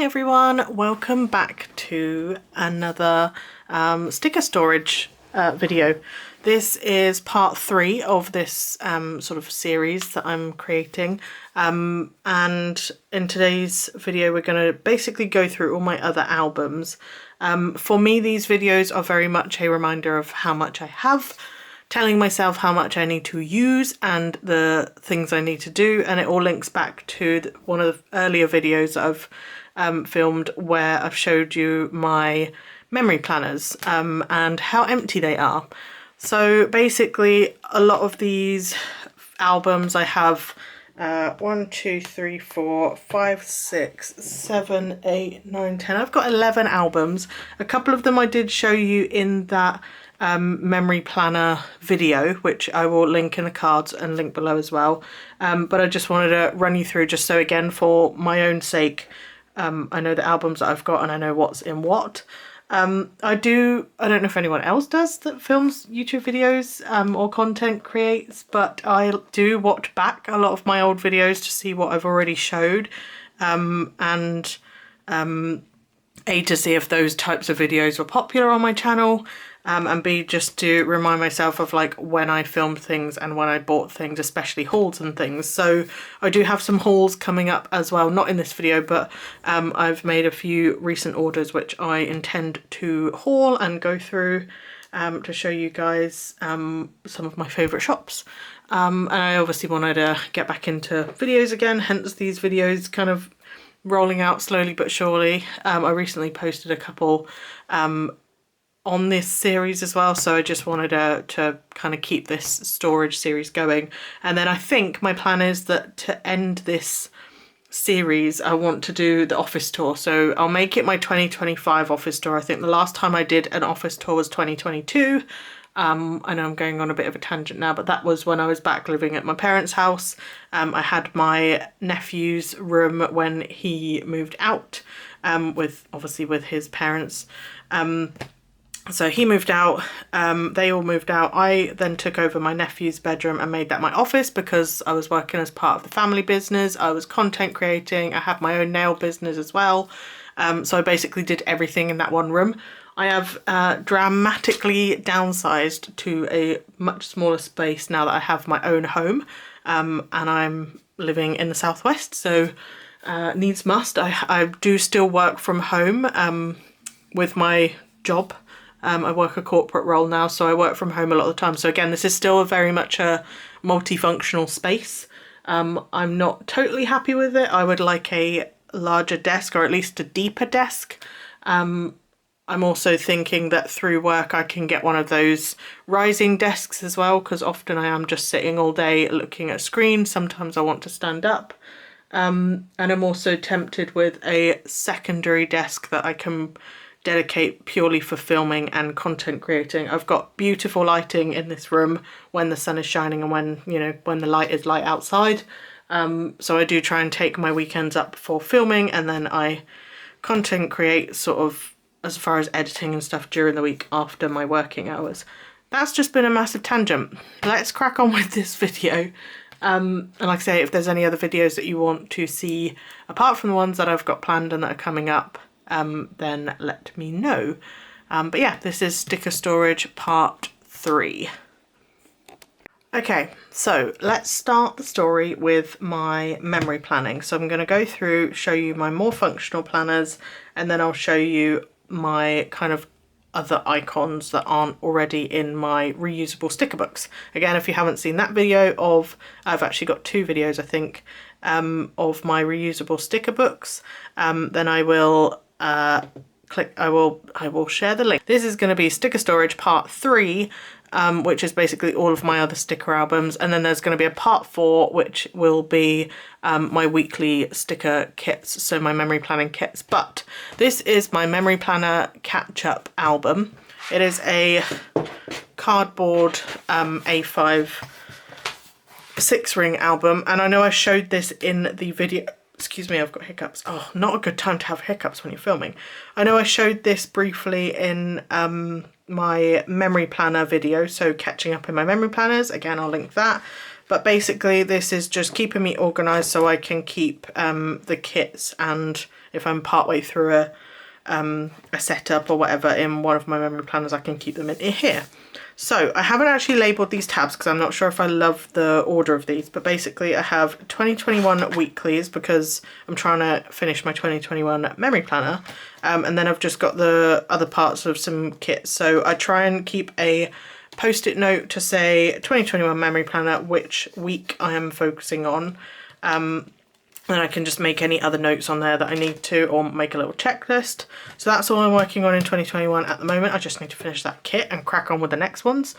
everyone, welcome back to another sticker storage video. This is part 3 of this sort of series that I'm creating, and in today's video we're going to basically go through all my other albums. For me, these videos are very much a reminder of how much I have, telling myself how much I need to use and the things I need to do, and it all links back to one of the earlier videos that I've filmed where I've showed you my memory planners and how empty they are. So basically a lot of these albums I have 1, 2, 3, 4, 5, 6, 7, 8, 9, 10. I've got 11 albums. A couple of them I did show you in that memory planner video, which I will link in the cards and link below as well. But I just wanted to run you through just so, again, for my own sake, I know the albums that I've got and I know what's in what. I don't know if anyone else does that films YouTube videos or content creates, but I do watch back a lot of my old videos to see what I've already showed, and A, to see if those types of videos were popular on my channel, and B, just to remind myself of like when I filmed things and when I bought things, especially hauls and things. So I do have some hauls coming up as well, not in this video, but I've made a few recent orders which I intend to haul and go through to show you guys some of my favourite shops. And I obviously wanted to get back into videos again, hence these videos kind of rolling out slowly but surely. I recently posted a couple on this series as well, so I just wanted to kind of keep this storage series going. And then I think my plan is that to end this series I want to do the office tour, so I'll make it my 2025 office tour. I think the last time I did an office tour was 2022. I know I'm going on a bit of a tangent now, but that was when I was back living at my parents' house. I had my nephew's room when he moved out, with his parents. So he moved out, they all moved out. I then took over my nephew's bedroom and made that my office because I was working as part of the family business. I was content creating, I had my own nail business as well. So I basically did everything in that one room. I have dramatically downsized to a much smaller space now that I have my own home, and I'm living in the southwest, so needs must. I do still work from home with my job. I work a corporate role now, so I work from home a lot of the time. So again, this is still very much a multifunctional space. I'm not totally happy with it. I would like a larger desk, or at least a deeper desk. I'm also thinking that through work I can get one of those rising desks as well, because often I am just sitting all day looking at a screen. Sometimes I want to stand up. And I'm also tempted with a secondary desk that I can dedicate purely for filming and content creating. I've got beautiful lighting in this room when the sun is shining and when the light is light outside. So I do try and take my weekends up for filming, and then I content create sort of as far as editing and stuff during the week after my working hours. That's just been a massive tangent. Let's crack on with this video. And like I say, if there's any other videos that you want to see apart from the ones that I've got planned and that are coming up, then let me know. But yeah, this is sticker storage part 3. Okay, so let's start the story with my memory planning. So I'm going to go through, show you my more functional planners, and then I'll show you my kind of other icons that aren't already in my reusable sticker books. Again, if you haven't seen that video I've actually got 2 videos I think, of my reusable sticker books, then I will I will share the link. This is going to be sticker storage part 3, which is basically all of my other sticker albums, and then there's going to be a part 4 which will be my weekly sticker kits, so my memory planning kits. But this is my memory planner catch-up album. It is a cardboard A5 6-ring album, and I know I showed this in the video. Excuse me, I've got hiccups. Oh, not a good time to have hiccups when you're filming. I know I showed this briefly in my memory planner video, so catching up in my memory planners. Again, I'll link that. But basically this is just keeping me organised so I can keep the kits, and if I'm partway through a setup or whatever in one of my memory planners, I can keep them in here. So I haven't actually labelled these tabs because I'm not sure if I love the order of these, but basically I have 2021 weeklies because I'm trying to finish my 2021 memory planner, and then I've just got the other parts of some kits. So I try and keep a post-it note to say 2021 memory planner, which week I am focusing on. Then I can just make any other notes on there that I need to, or make a little checklist. So that's all I'm working on in 2021 at the moment. I just need to finish that kit and crack on with the next ones.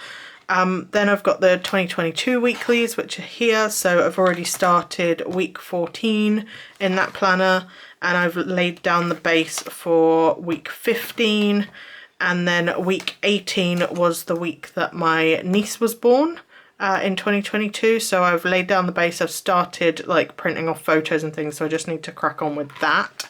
Then I've got the 2022 weeklies, which are here. So I've already started week 14 in that planner, and I've laid down the base for week 15. And then week 18 was the week that my niece was born. In 2022, so I've laid down the base. I've started like printing off photos and things, so I just need to crack on with that.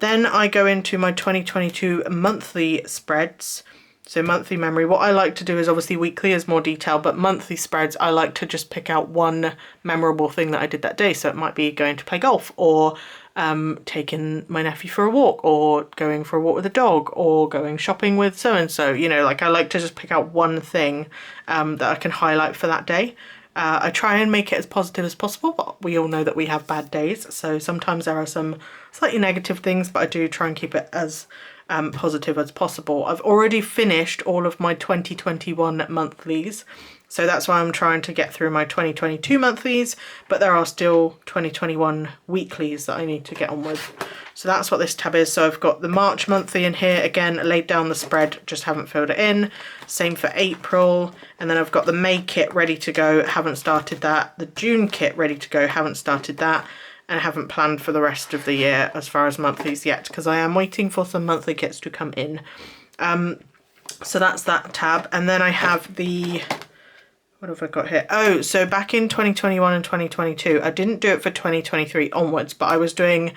Then I go into my 2022 monthly spreads. So monthly memory, what I like to do is, obviously weekly is more detail, but monthly spreads I like to just pick out one memorable thing that I did that day. So it might be going to play golf, or taking my nephew for a walk, or going for a walk with a dog, or going shopping with so-and-so, you know, like I like to just pick out one thing that I can highlight for that day. I try and make it as positive as possible, but we all know that we have bad days, so sometimes there are some slightly negative things, but I do try and keep it as positive as possible. I've already finished all of my 2021 monthlies, so that's why I'm trying to get through my 2022 monthlies, but there are still 2021 weeklies that I need to get on with. So that's what this tab is. So I've got the March monthly in here, again, laid down the spread, just haven't filled it in. Same for April. And then I've got the May kit ready to go, haven't started that. The June kit ready to go, haven't started that. And I haven't planned for the rest of the year as far as monthlies yet, because I am waiting for some monthly kits to come in. So that's that tab. And then I have the... what have I got here? Oh, so back in 2021 and 2022, I didn't do it for 2023 onwards, but I was doing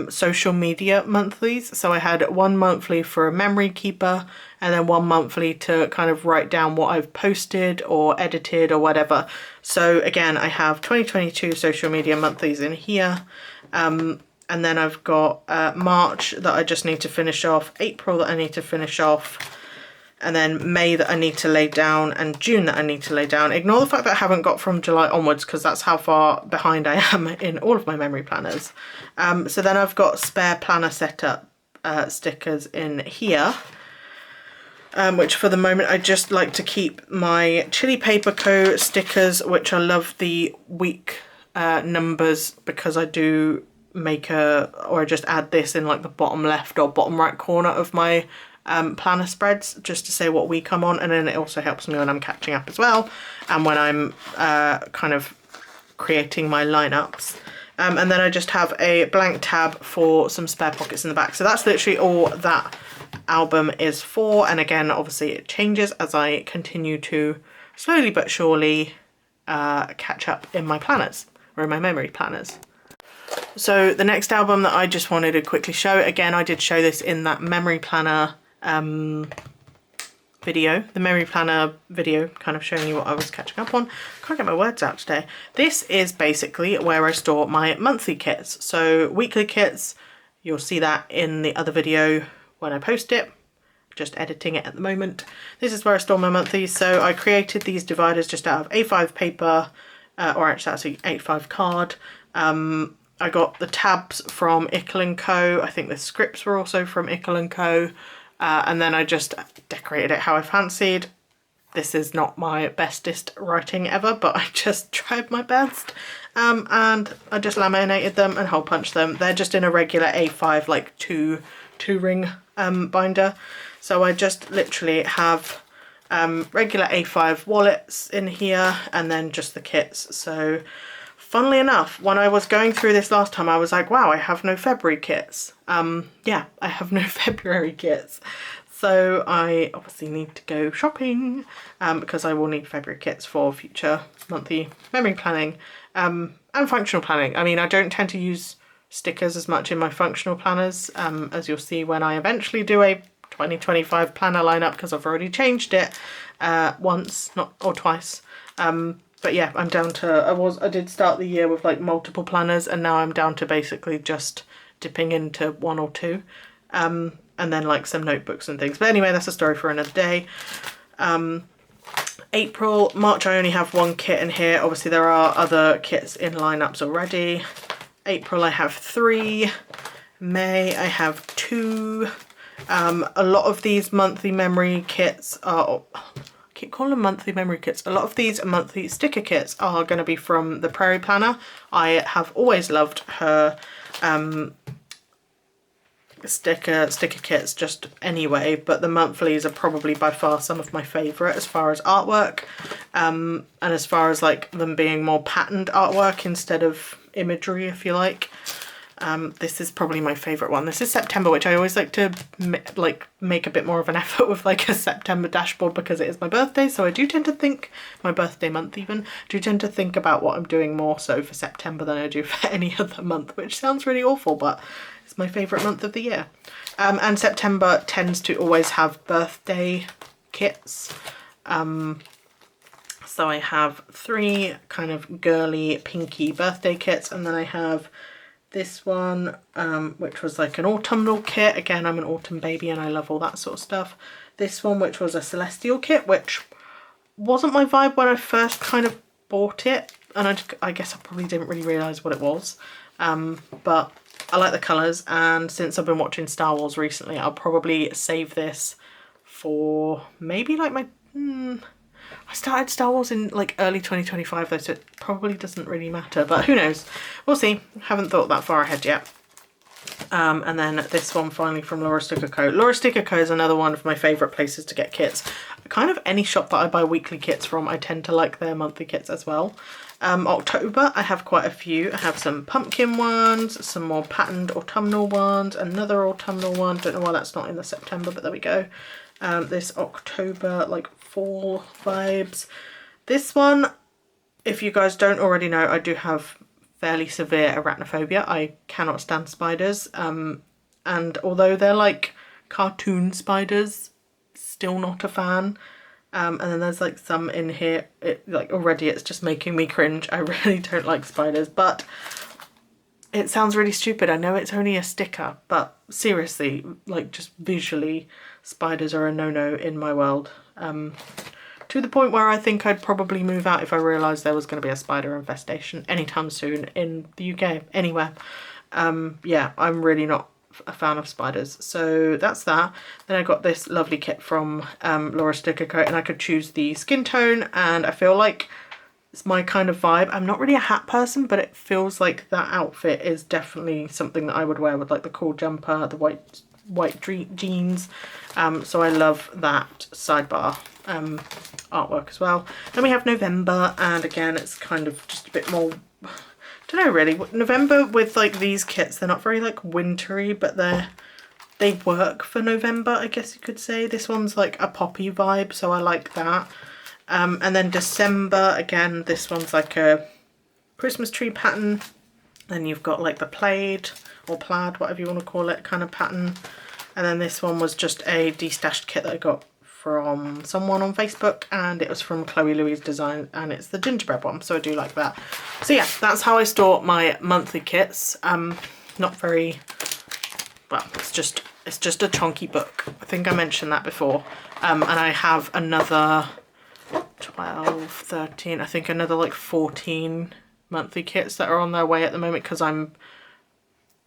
social media monthlies. So I had one monthly for a memory keeper, and then one monthly to kind of write down what I've posted or edited or whatever. So again, I have 2022 social media monthlies in here. And then I've got March that I just need to finish off, April that I need to finish off, and then May that I need to lay down, and June that I need to lay down. Ignore the fact that I haven't got from July onwards, because that's how far behind I am in all of my memory planners. So then I've got spare planner setup stickers in here, which for the moment I just like to keep my Chili Paper Co stickers, which I love the week numbers, because I do make or I just add this in like the bottom left or bottom right corner of my planner spreads, just to say what week I'm on, and then it also helps me when I'm catching up as well, and when I'm kind of creating my lineups. And then I just have a blank tab for some spare pockets in the back. So that's literally all that album is for, and again, obviously it changes as I continue to slowly but surely catch up in my planners, or in my memory planners. So the next album that I just wanted to quickly show, again I did show this in that memory planner video, the memory planner video, kind of showing you what I was catching up on. Can't get my words out today. This is basically where I store my monthly kits. So weekly kits, you'll see that in the other video when I post it, just editing it at the moment. This is where I store my monthlies. So I created these dividers just out of A5 paper, or actually A5 card. I got the tabs from Ickle & Co. I think the scripts were also from Ickle & Co. And then I just decorated it how I fancied. This is not my bestest writing ever, but I just tried my best. And I just laminated them and hole punched them. They're just in a regular A5, like two ring binder. So I just literally have regular A5 wallets in here, and then just the kits. So funnily enough, when I was going through this last time, I was like, wow, I have no February kits. Yeah, I have no February kits. So I obviously need to go shopping, because I will need February kits for future monthly memory planning and functional planning. I mean, I don't tend to use stickers as much in my functional planners, as you'll see when I eventually do a 2025 planner lineup, because I've already changed it once, or twice. But yeah, I'm down to, I did start the year with like multiple planners, and now I'm down to basically just dipping into 1 or 2. And then like some notebooks and things. But anyway, that's a story for another day. April, March, I only have 1 kit in here. Obviously there are other kits in lineups already. April I have 3. May I have 2. A lot of these monthly memory kits are, I keep calling them monthly memory kits. A lot of these monthly sticker kits are going to be from the Prairie Planner. I have always loved her sticker kits just anyway, but the monthlies are probably by far some of my favourite as far as artwork, and as far as like them being more patterned artwork instead of imagery, if you like. This is probably my favourite one. This is September, which I always like to make a bit more of an effort with, like a September dashboard, because it is my birthday, so I do tend to think, my birthday month even, do tend to think about what I'm doing more so for September than I do for any other month, which sounds really awful, but it's my favourite month of the year. And September tends to always have birthday kits. So I have 3 kind of girly pinky birthday kits, and then I have this one, which was like an autumnal kit. Again, I'm an autumn baby and I love all that sort of stuff. This one, which was a celestial kit, which wasn't my vibe when I first kind of bought it, and I guess I probably didn't really realise what it was. But I like the colours, and since I've been watching Star Wars recently, I'll probably save this for maybe like my... I started Star Wars in like early 2025 though, so it probably doesn't really matter, but who knows? We'll see. Haven't thought that far ahead yet. And then this one finally from Laura Sticker Co. Laura Sticker Co is another one of my favourite places to get kits. Kind of any shop that I buy weekly kits from, I tend to like their monthly kits as well. October, I have quite a few. I have some pumpkin ones, some more patterned autumnal ones, another autumnal one. Don't know why that's not in the September, but there we go. This October, like fall vibes. This one, if you guys don't already know, I do have fairly severe arachnophobia. I cannot stand spiders. And although they're like cartoon spiders, still not a fan. And then there's like some in here, like already it's just making me cringe. I really don't like spiders, but it sounds really stupid. I know it's only a sticker, but seriously, like just visually, spiders are a no-no in my world. To the point where I think I'd probably move out if I realised there was going to be a spider infestation anytime soon in the UK, anywhere. Yeah, I'm really not a fan of spiders, so that's that. Then I got this lovely kit from Laura Sticker Co, and I could choose the skin tone, and I feel like it's my kind of vibe. I'm not really a hat person, but it feels like that outfit is definitely something that I would wear with like the cool jumper, the white jeans. So I love that sidebar artwork as well. Then we have November, and again it's kind of just a bit more, I don't know really, November with like these kits, they're not very like wintry, but they work for November, I guess you could say. This one's like a poppy vibe, so I like that. And then December, again, this one's like a Christmas tree pattern. Then you've got like the plaid or plaid, whatever you want to call it, kind of pattern. And then this one was just a destashed kit that I got from someone on Facebook, and it was from Chloe Louise Design, and it's the gingerbread one, so I do like that. So yeah, that's how I store my monthly kits. Not very, well, it's just a chunky book. I think I mentioned that before. And I have another 12, 13, I think another like 14 monthly kits that are on their way at the moment, because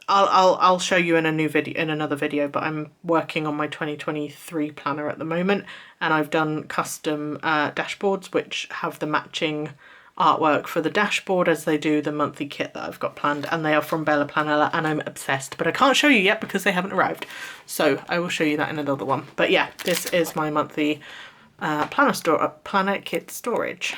I'll show you in another video, but I'm working on my 2023 planner at the moment, and I've done custom dashboards which have the matching artwork for the dashboard as they do the monthly kit that I've got planned, and they are from Bella Planella, and I'm obsessed, but I can't show you yet because they haven't arrived, so I will show you that in another one. But yeah, this is my monthly planner kit storage.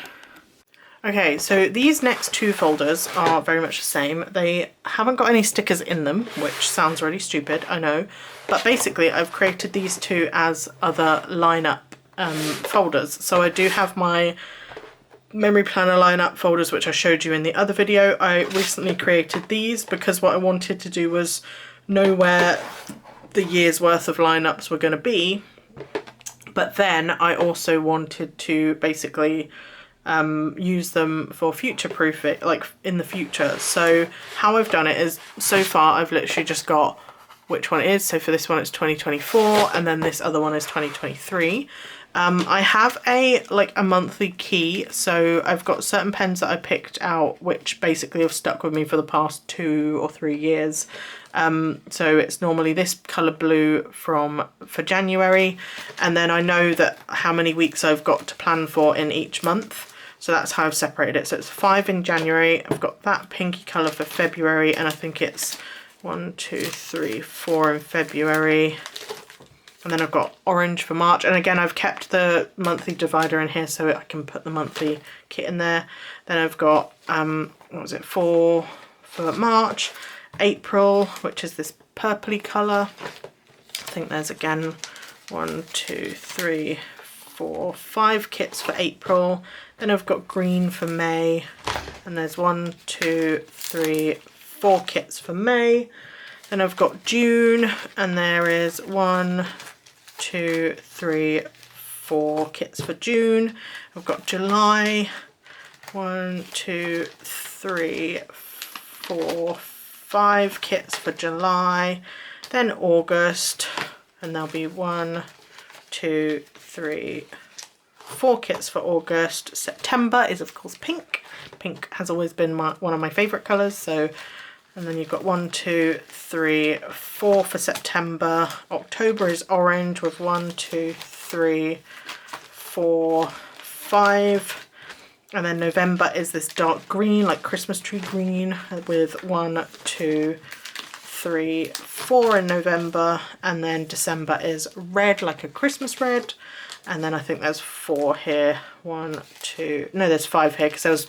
Okay, so these next 2 folders are very much the same. They haven't got any stickers in them, which sounds really stupid, I know. But basically, I've created these 2 as other lineup folders. So I do have my memory planner lineup folders, which I showed you in the other video. I recently created these because what I wanted to do was know where the year's worth of lineups were going to be. But then I also wanted to basically use them for future proof it, like in the future. So how I've done it is, so far I've literally just got which one it is. So for this one it's 2024, and then this other one is 2023. I have a monthly key, so I've got certain pens that I picked out which basically have stuck with me for the past 2 or 3 years. So it's normally this colour blue for January, and then I know that how many weeks I've got to plan for in each month. So that's how I've separated it. So it's 5 in January, I've got that pinky colour for February, and I think it's 1, 2, 3, 4 in February. And then I've got orange for March. And again, I've kept the monthly divider in here so I can put the monthly kit in there. Then I've got, 4 for March. April, which is this purpley colour. I think there's again 1, 2, 3, 4, 5 kits for April. Then I've got green for May. And there's 1, 2, 3, 4 kits for May. Then I've got June, and there is 1, 2, 3, 4 kits for June. I've got July, 1, 2, 3, 4, 5 kits for July. Then August, and there'll be 1, 2, 3, 4 kits for August. September is of course pink. Pink has always been one of my favourite colours, so. And then you've got 1, 2, 3, 4 for September. October is orange with 1, 2, 3, 4, 5. And then November is this dark green, like Christmas tree green, with 1, 2, 3, 4 in November. And then December is red, like a Christmas red. And then I think there's 4 here. 1, 2, no, there's 5 here because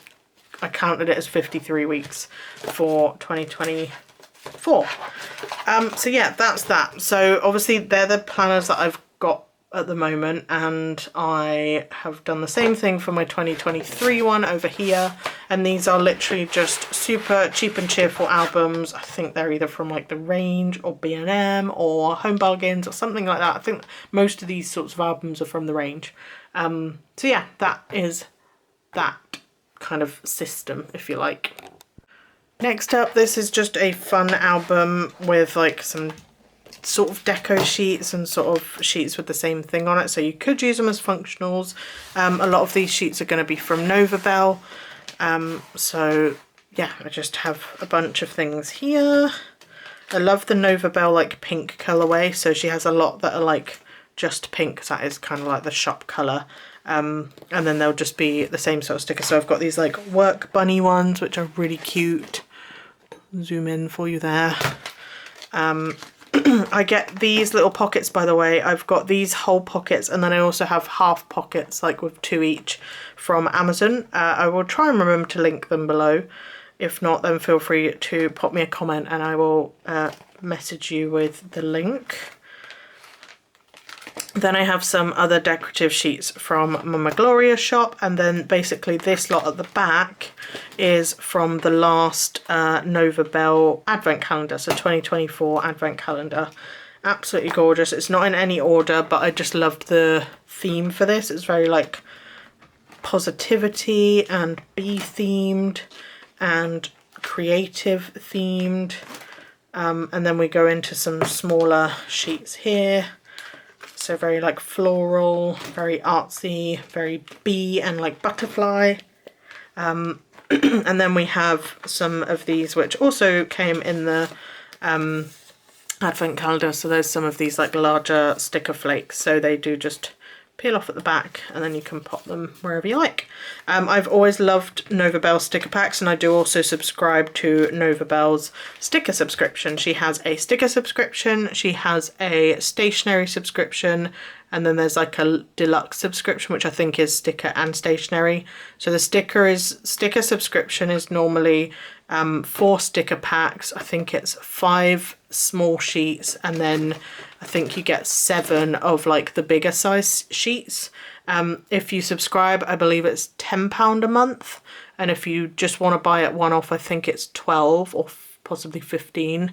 I counted it as 53 weeks for 2024. So yeah, that's that. So obviously they're the planners that I've got at the moment, and I have done the same thing for my 2023 one over here. And these are literally just super cheap and cheerful albums. I think they're either from like The Range or B&M or Home Bargains or something like that. I think most of these sorts of albums are from The Range. So yeah, that is that kind of system, if you like. Next up, this is just a fun album with like some sort of deco sheets and sort of sheets with the same thing on it, so you could use them as functionals. A lot of these sheets are going to be from Novabelle, so yeah, I just have a bunch of things here. I love the Novabelle like pink colourway, so she has a lot that are like just pink, because that is kind of like the shop colour. And then they'll just be the same sort of sticker. So I've got these like work bunny ones, which are really cute. Zoom in for you there. I get these little pockets, by the way. I've got these whole pockets, and then I also have half pockets, like with 2 each, from Amazon. I will try and remember to link them below. If not, then feel free to pop me a comment and I will message you with the link. Then I have some other decorative sheets from Mama Gloria's shop, and then basically this lot at the back is from the last Novabelle advent calendar, so 2024 advent calendar. Absolutely gorgeous. It's not in any order, but I just loved the theme for this. It's very like positivity and bee themed and creative themed. And then we go into some smaller sheets here. So very like floral, very artsy, very bee and like butterfly. And then we have some of these which also came in the advent calendar. So there's some of these like larger sticker flakes. So they do just peel off at the back and then you can pop them wherever you like. I've always loved Novabelle sticker packs, and I do also subscribe to Novabelle's sticker subscription. She has a sticker subscription, she has a stationery subscription, and then there's like a deluxe subscription, which I think is sticker and stationery. So the sticker subscription is normally 4 sticker packs. I think it's 5 small sheets, and then I think you get 7 of like the bigger size sheets. If you subscribe, I believe it's £10 a month, and if you just want to buy it one off, I think it's 12 or possibly 15.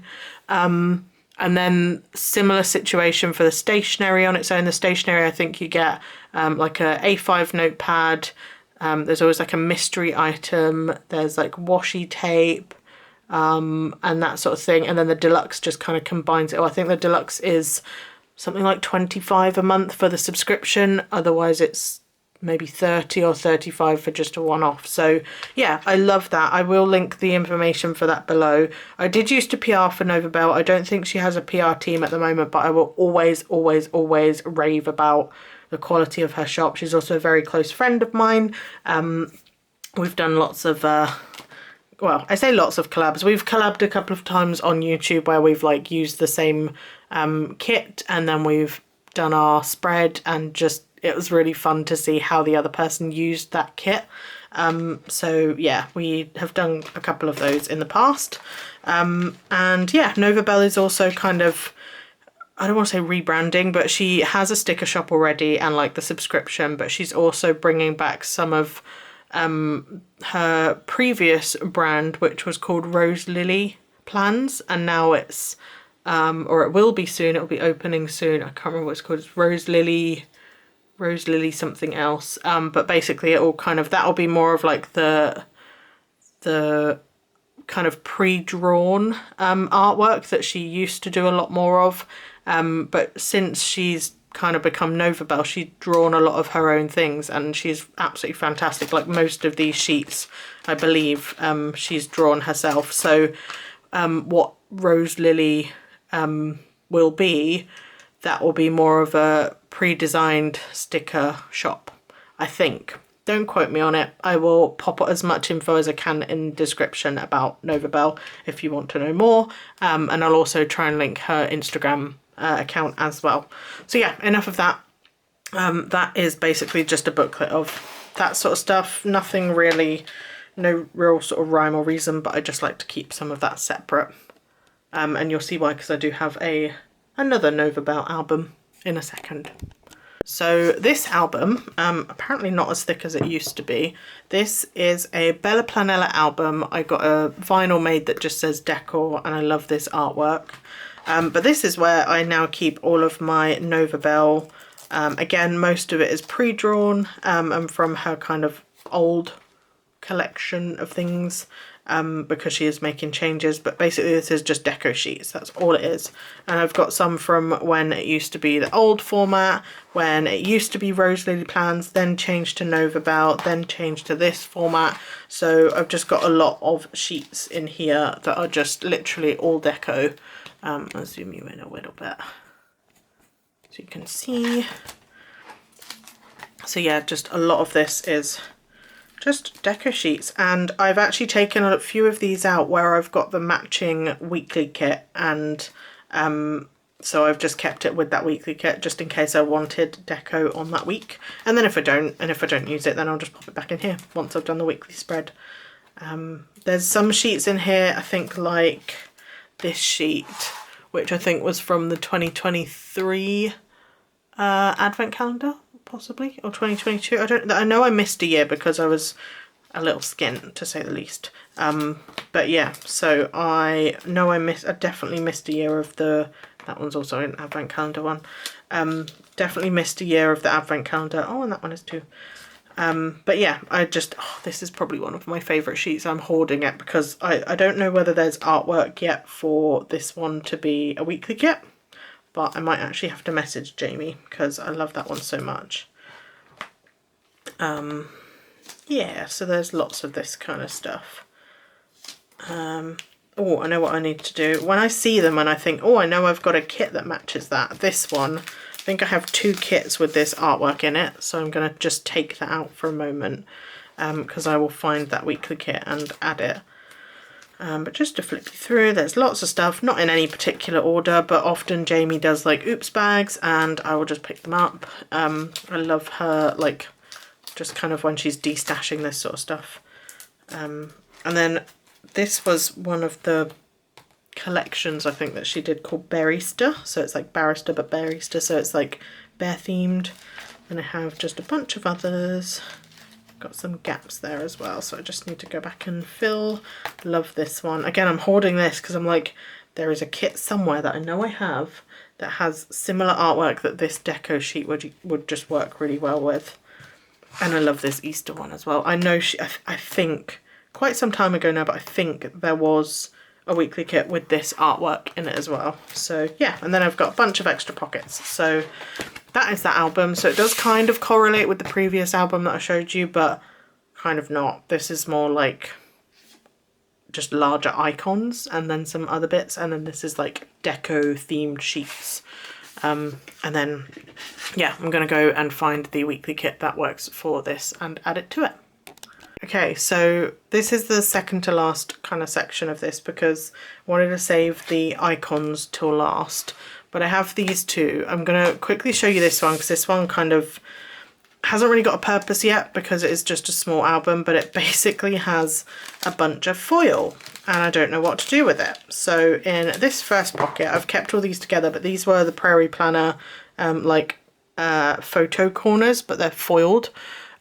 And then similar situation for the stationery on its own. The stationery, I think you get like a A5 notepad, There's always like a mystery item. There's like washi tape and that sort of thing. And then the deluxe just kind of combines it. Oh, I think the deluxe is something like 25 a month for the subscription. Otherwise it's maybe 30 or 35 for just a one-off. So yeah, I love that. I will link the information for that below. I did used to PR for Nova Bell. I don't think she has a PR team at the moment, but I will always rave about the quality of her shop. She's also a very close friend of mine. We've done lots of well, I say lots of collabs. We've collabed a couple of times on YouTube where we've like used the same kit, and then we've done our spread, and just it was really fun to see how the other person used that kit. So yeah, we have done a couple of those in the past. And yeah, Nova Bell is also kind of, I don't want to say rebranding, but she has a sticker shop already and like the subscription, but she's also bringing back some of her previous brand, which was called Rose Lily Plans, and now it's or it will be soon, it'll be opening soon. I can't remember what it's called. It's Rose Lily something else, but basically it will kind of, that'll be more of like the kind of pre-drawn artwork that she used to do a lot more of, but since she's kind of become Nova Bell, she's drawn a lot of her own things, and she's absolutely fantastic. Like most of these sheets, I believe, she's drawn herself. So what Rose Lily will be, that will be more of a pre-designed sticker shop, I think. Don't quote me on it. I will pop as much info as I can in the description about Nova Bell if you want to know more. And I'll also try and link her Instagram account as well. So yeah, enough of that. That is basically just a booklet of that sort of stuff. Nothing really, no real sort of rhyme or reason, but I just like to keep some of that separate. And you'll see why, because I do have another Nova Bell album in a second. So this album, apparently not as thick as it used to be. This is a Bella Planella album. I got a vinyl made that just says Decor, and I love this artwork. But this is where I now keep all of my Nova Bell. Again, most of it is pre-drawn and from her kind of old collection of things, because she is making changes, but basically this is just deco sheets, that's all it is. And I've got some from when it used to be the old format, when it used to be Rose Lily Plans, then changed to Nova Bell, then changed to this format. So I've just got a lot of sheets in here that are just literally all deco. I'll zoom you in a little bit so you can see. So yeah, just a lot of this is just deco sheets, and I've actually taken a few of these out where I've got the matching weekly kit, and so I've just kept it with that weekly kit just in case I wanted deco on that week. And then if I don't use it, then I'll just pop it back in here once I've done the weekly spread. There's some sheets in here, I think, like this sheet, which I think was from the 2023 advent calendar, possibly, or 2022. I know I missed a year because I was a little skint, to say the least. But yeah, so I know I definitely missed a year of that one's also an advent calendar one. Definitely missed a year of the advent calendar. Oh, and that one is too. But yeah, this is probably one of my favourite sheets. I'm hoarding it because I don't know whether there's artwork yet for this one to be a weekly kit, but I might actually have to message Jamie because I love that one so much. Yeah, so there's lots of this kind of stuff. Oh, I know what I need to do. When I see them and I think, oh, I know I've got a kit that matches that. This one, I think I have 2 kits with this artwork in it, so I'm going to just take that out for a moment because I will find that weekly kit and add it. But just to flip you through, there's lots of stuff, not in any particular order, but often Jamie does like oops bags and I will just pick them up. I love her, like, just kind of when she's destashing this sort of stuff. And then this was one of the collections I think that she did called Barista, so it's like barrister but barista, so it's like bear themed. And I have just a bunch of others. Got some gaps there as well, so I just need to go back and fill. Love this one. Again, I'm hoarding this because I'm like, there is a kit somewhere that I know I have that has similar artwork that this deco sheet would just work really well with. And I love this Easter one as well. I know I think quite some time ago now, but I think there was a weekly kit with this artwork in it as well. So yeah, and then I've got a bunch of extra pockets. So that is that album. So it does kind of correlate with the previous album that I showed you, but kind of not. This is more like just larger icons and then some other bits, and then this is like deco themed sheets. And then yeah, I'm gonna go and find the weekly kit that works for this and add it to it. Okay, so this is the second to last kind of section of this because I wanted to save the icons till last, but I have these two. I'm gonna quickly show you this one because this one kind of hasn't really got a purpose yet because it is just a small album, but it basically has a bunch of foil and I don't know what to do with it. So in this first pocket, I've kept all these together, but these were the Prairie Planner photo corners, but they're foiled.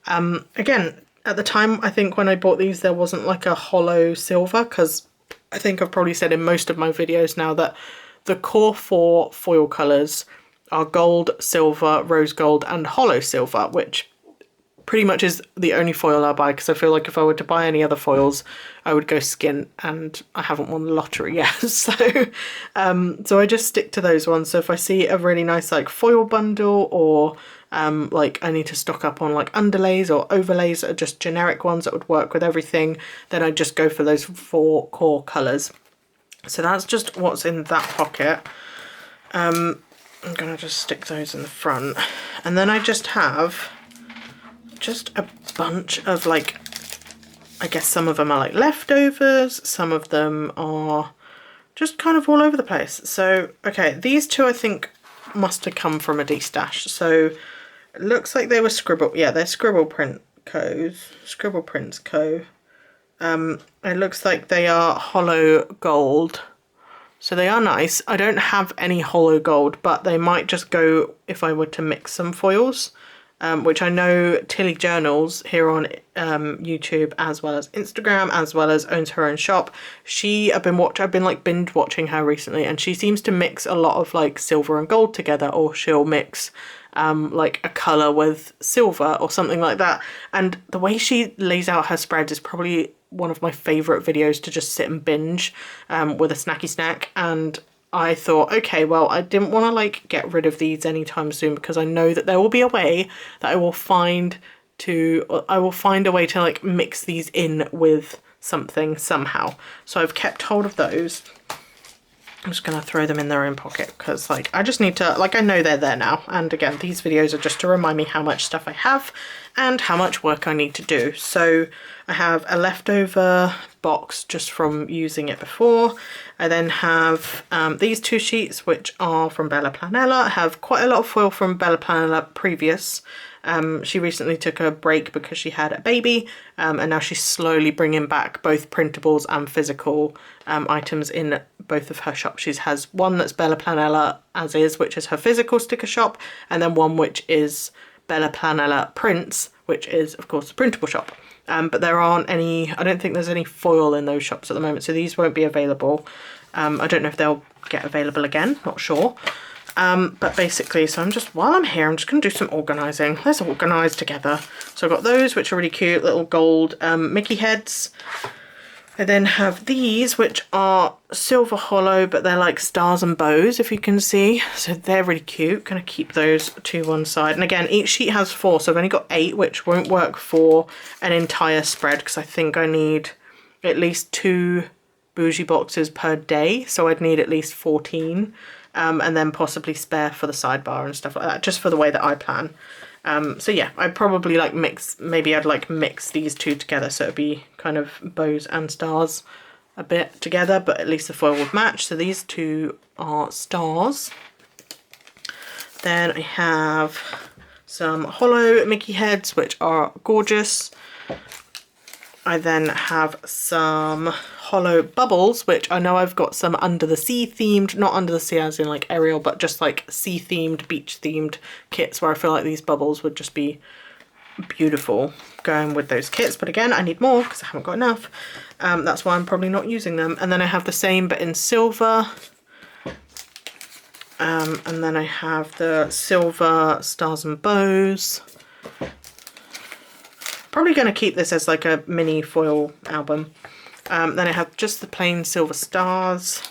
Again, at the time, I think when I bought these, there wasn't like a hollow silver, because I think I've probably said in most of my videos now that the core 4 foil colours are gold, silver, rose gold and hollow silver, which pretty much is the only foil I'll buy, because I feel like if I were to buy any other foils, I would go skin, and I haven't won the lottery yet. So I just stick to those ones. So if I see a really nice like foil bundle, or like I need to stock up on like underlays or overlays that are just generic ones that would work with everything, then I just go for those 4 core colours. So that's just what's in that pocket. I'm gonna just stick those in the front, and then I just have just a bunch of like, I guess some of them are like leftovers, some of them are just kind of all over the place. So okay, these two I think must have come from a D-stash. So it looks like they were Scribble, yeah, they're Scribble Prints Co. It looks like they are hollow gold. So they are nice. I don't have any hollow gold, but they might just go if I were to mix some foils, which I know Tilly Journals here on YouTube as well as Instagram, as well as owns her own shop. I've been like binge watching her recently, and she seems to mix a lot of like silver and gold together, or she'll mix like a colour with silver or something like that. And the way she lays out her spreads is probably one of my favourite videos to just sit and binge with a snacky snack. And I thought, okay, well, I didn't want to like get rid of these anytime soon, because I know that there will be a way that I will find a way to like mix these in with something somehow. So I've kept hold of those. I'm just going to throw them in their own pocket because like I just need to, like, I know they're there now. And again, these videos are just to remind me how much stuff I have and how much work I need to do. So I have a leftover box just from using it before. I then have these 2 sheets, which are from Bella Planella. I have quite a lot of foil from Bella Planella previous. She recently took a break because she had a baby, and now she's slowly bringing back both printables and physical items in both of her shops. She has one that's Bella Planella as is, which is her physical sticker shop, and then one which is Bella Planella Prints, which is of course the printable shop. But there aren't any, I don't think there's any foil in those shops at the moment, so these won't be available. I don't know if they'll get available again, not sure. But basically, so while I'm here, I'm just going to do some organising. Let's organise together. So I've got those, which are really cute, little gold Mickey heads. I then have these, which are silver hollow, but they're like stars and bows, if you can see. So they're really cute. Going to keep those to one side. And again, each sheet has 4, so I've only got 8, which won't work for an entire spread, because I think I need at least 2 bougie boxes per day. So I'd need at least 14. And then possibly spare for the sidebar and stuff like that, just for the way that I plan. So yeah, I'd probably like mix these 2 together, so it'd be kind of bows and stars a bit together, but at least the foil would match. So these 2 are stars. Then I have some hollow Mickey heads, which are gorgeous. I then have some hollow bubbles, which I know I've got some under the sea themed, not under the sea as in like Ariel, but just like sea themed, beach themed kits, where I feel like these bubbles would just be beautiful going with those kits. But again, I need more because I haven't got enough. That's why I'm probably not using them. And then I have the same but in silver. And then I have the silver stars and bows. Probably going to keep this as like a mini foil album. Then I have just the plain silver stars.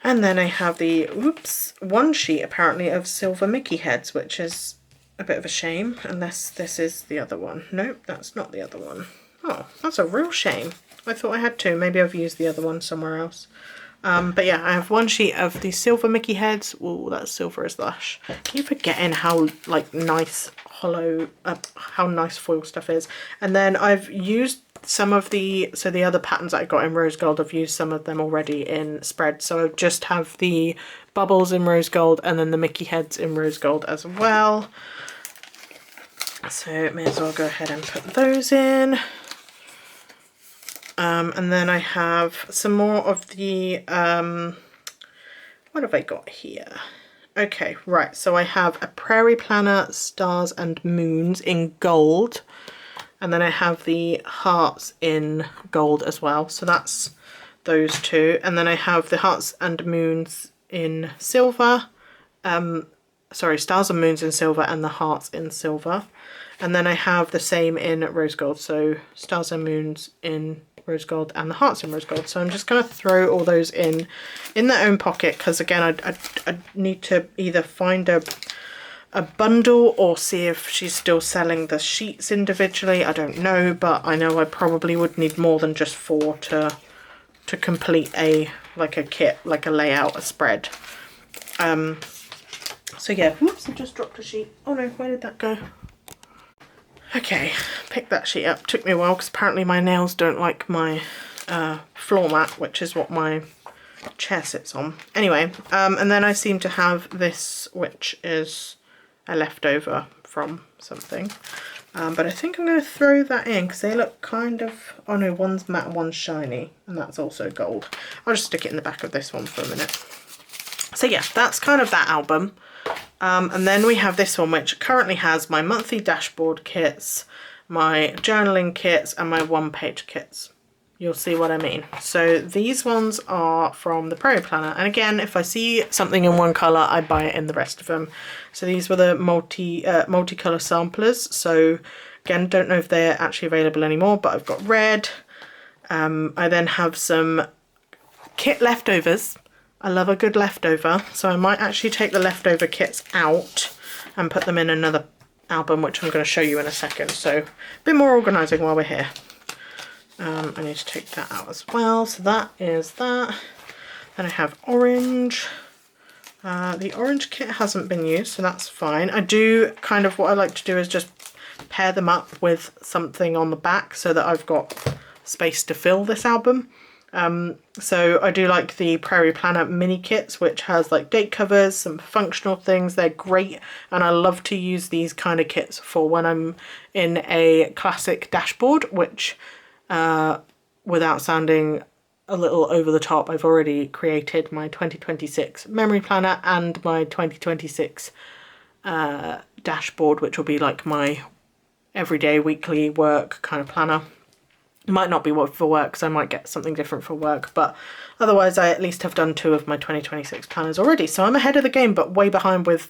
And then I have the, oops, one sheet apparently of silver Mickey heads, which is a bit of a shame, unless this is the other one. Nope, that's not the other one. Oh, that's a real shame. I thought I had two. Maybe I've used the other one somewhere else. But yeah, I have one sheet of the silver Mickey heads. Oh, that silver is lush. Keep forgetting how like nice hollow, how nice foil stuff is. And then I've used some of the, so the other patterns that I got in rose gold, I've used some of them already in spread. So I just have the bubbles in rose gold and then the Mickey heads in rose gold as well. So may as well go ahead and put those in. And then I have some more of the, what have I got here? Okay, right, so I have a Prairie Planner, Stars and Moons in gold. And then I have the hearts in gold as well. So that's those two. And then I have the hearts and moons in silver. Sorry, stars and moons in silver and the hearts in silver. And then I have the same in rose gold. So stars and moons in rose gold and the hearts in rose gold. So I'm just going to throw all those in their own pocket, because again I need to either find a bundle or see if she's still selling the sheets individually. I don't know, but I know I probably would need more than just 4 to complete a kit, like a layout, a spread. So yeah, whoops, I just dropped a sheet. Oh no, where did that go? Okay, picked that sheet up. Took me a while because apparently my nails don't like my floor mat, which is what my chair sits on. Anyway, and then I seem to have this, which is a leftover from something. But I think I'm going to throw that in because they look kind of, oh no, one's matte, one's shiny, and that's also gold. I'll just stick it in the back of this one for a minute. So yeah, that's kind of that album. And then we have this one, which currently has my monthly dashboard kits, my journaling kits, and my one-page kits. You'll see what I mean. So these ones are from the Prairie Planner. And again, if I see something in one colour, I buy it in the rest of them. So these were the multicolour samplers. So again, don't know if they're actually available anymore, but I've got red. I then have some kit leftovers. I love a good leftover, so I might actually take the leftover kits out and put them in another album, which I'm going to show you in a second. So a bit more organising while we're here. I need to take that out as well. So that is that. Then I have orange. The orange kit hasn't been used, so that's fine. I do kind of, what I like to do is just pair them up with something on the back so that I've got space to fill this album. So I do like the Prairie Planner mini kits, which has like date covers, some functional things. They're great, and I love to use these kind of kits for when I'm in a classic dashboard, which without sounding a little over the top, I've already created my 2026 memory planner and my 2026 dashboard, which will be like my everyday weekly work kind of planner. It might not be for work, because I might get something different for work, but otherwise I at least have done 2 of my 2026 planners already. So I'm ahead of the game, but way behind with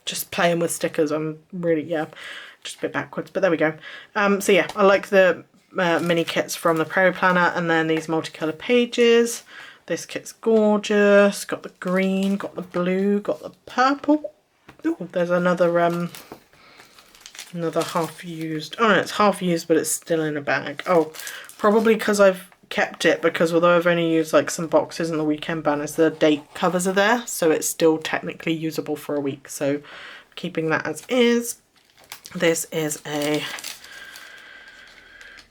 just playing with stickers. I'm really, yeah, just a bit backwards, but there we go. So yeah, I like the mini kits from the Prairie Planner, and then these multicolour pages. This kit's gorgeous. Got the green, got the blue, got the purple. Oh, there's another half used. Oh no, it's half used, but it's still in a bag. Oh, probably because I've kept it, because although I've only used like some boxes and the weekend banners, the date covers are there, so it's still technically usable for a week. So keeping that as is. This is a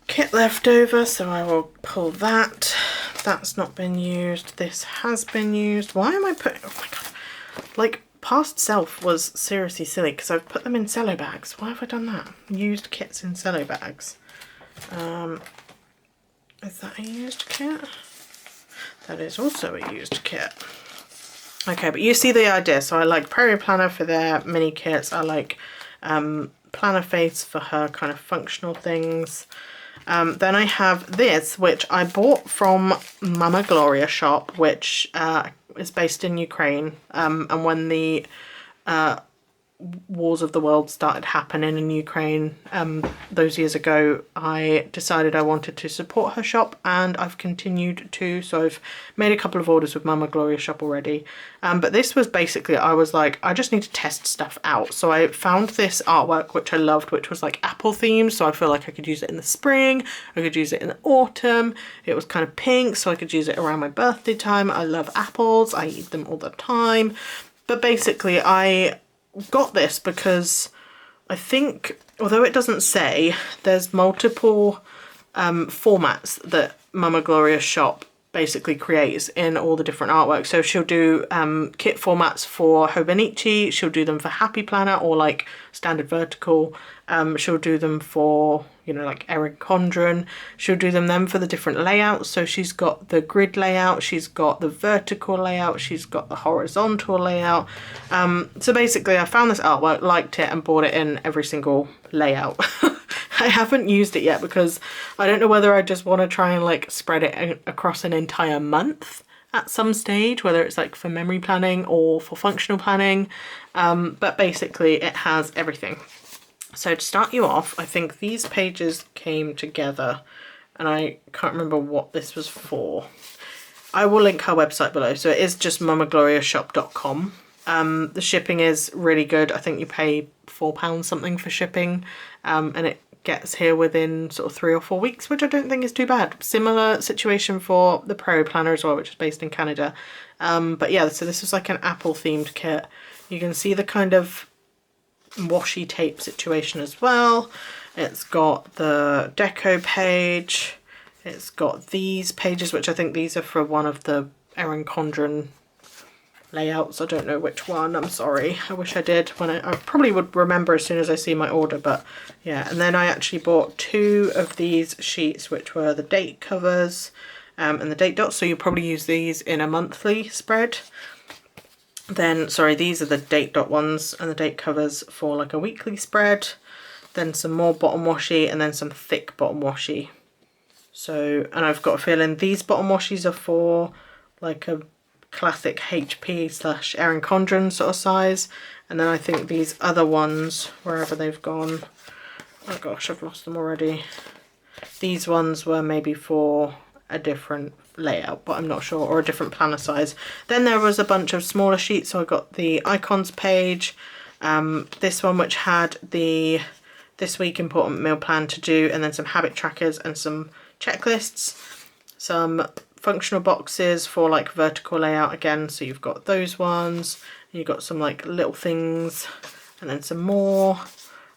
kit leftover, so I will pull that. That's not been used. This has been used. Why am I putting, oh my god, like past self was seriously silly because I've put them in cello bags. Why have I done that? Used kits in cello bags. Is that a used kit? That is also a used kit. Okay, but you see the idea. So I like Prairie Planner for their mini kits. I like Planner Face for her kind of functional things. Then I have this, which I bought from Mama Gloria shop, which is based in Ukraine. And when the wars of the world started happening in Ukraine those years ago, I decided I wanted to support her shop, and I've continued to. So I've made a couple of orders with Mama Gloria's shop already. But this was basically, I was like, I just need to test stuff out. So I found this artwork which I loved, which was like apple themed. So I feel like I could use it in the spring, I could use it in the autumn. It was kind of pink, so I could use it around my birthday time. I love apples, I eat them all the time. But basically I got this because I think, although it doesn't say, there's multiple formats that Mama Gloria's shop basically creates in all the different artworks. So she'll do kit formats for Hobonichi, she'll do them for Happy Planner or like standard vertical, she'll do them for, you know, like Erin Condren, she'll do them then for the different layouts. So she's got the grid layout, she's got the vertical layout, she's got the horizontal layout. So basically I found this artwork, liked it, and bought it in every single layout. I haven't used it yet because I don't know whether I just want to try and like spread it across an entire month at some stage, whether it's like for memory planning or for functional planning. But basically it has everything. So to start you off, I think these pages came together and I can't remember what this was for. I will link her website below. So it is just mamagloriashop.com. The shipping is really good. I think you pay £4 something for shipping, and it gets here within sort of 3 or 4 weeks, which I don't think is too bad. Similar situation for the Pro Planner as well, which is based in Canada. But yeah, so this is like an apple themed kit. You can see the kind of washi tape situation as well. It's got the deco page. It's got these pages, which I think these are for one of the Erin Condren layouts. I don't know which one, I'm sorry. I wish I did. When I probably would remember as soon as I see my order, but yeah. And then I actually bought 2 of these sheets, which were the date covers and the date dots. So you'll probably use these in a monthly spread. Then, sorry, these are the date dot ones and the date covers for like a weekly spread. Then some more bottom washi and then some thick bottom washi. So, and I've got a feeling these bottom washies are for like a classic HP / Erin Condren sort of size. And then I think these other ones, wherever they've gone, oh gosh, I've lost them already. These ones were maybe for a different layout, but I'm not sure, or a different planner size. Then there was a bunch of smaller sheets, so I got the icons page, this one which had the this week important meal plan to do, and then some habit trackers and some checklists, some functional boxes for like vertical layout again, so you've got those ones, you've got some like little things, and then some more,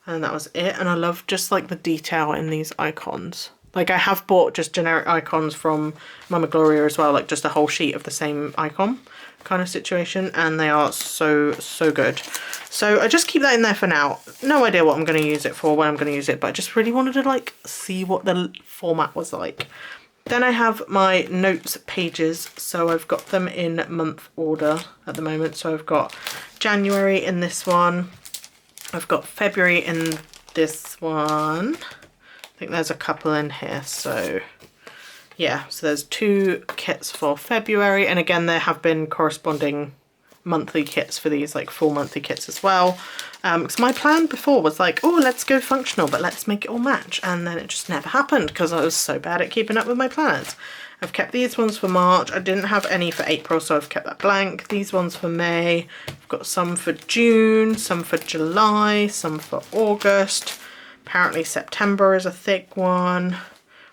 and that was it. And I love just like the detail in these icons. Like I have bought just generic icons from Mama Gloria as well, like just a whole sheet of the same icon kind of situation, and they are so good. So I just keep that in there for now. No idea what I'm going to use it for, when I'm going to use it, but I just really wanted to like see what the format was like. Then I have my notes pages, so I've got them in month order at the moment. So I've got January in this one, I've got February in this one. I think there's a couple in here, so yeah, so there's 2 kits for February, and again there have been corresponding monthly kits for these, like full monthly kits as well. Because my plan before was like, oh, let's go functional, but let's make it all match, and then it just never happened because I was so bad at keeping up with my planners. I've kept these ones for March. I didn't have any for April, so I've kept that blank. These ones for May. I've got some for June, some for July, some for August. Apparently September is a thick one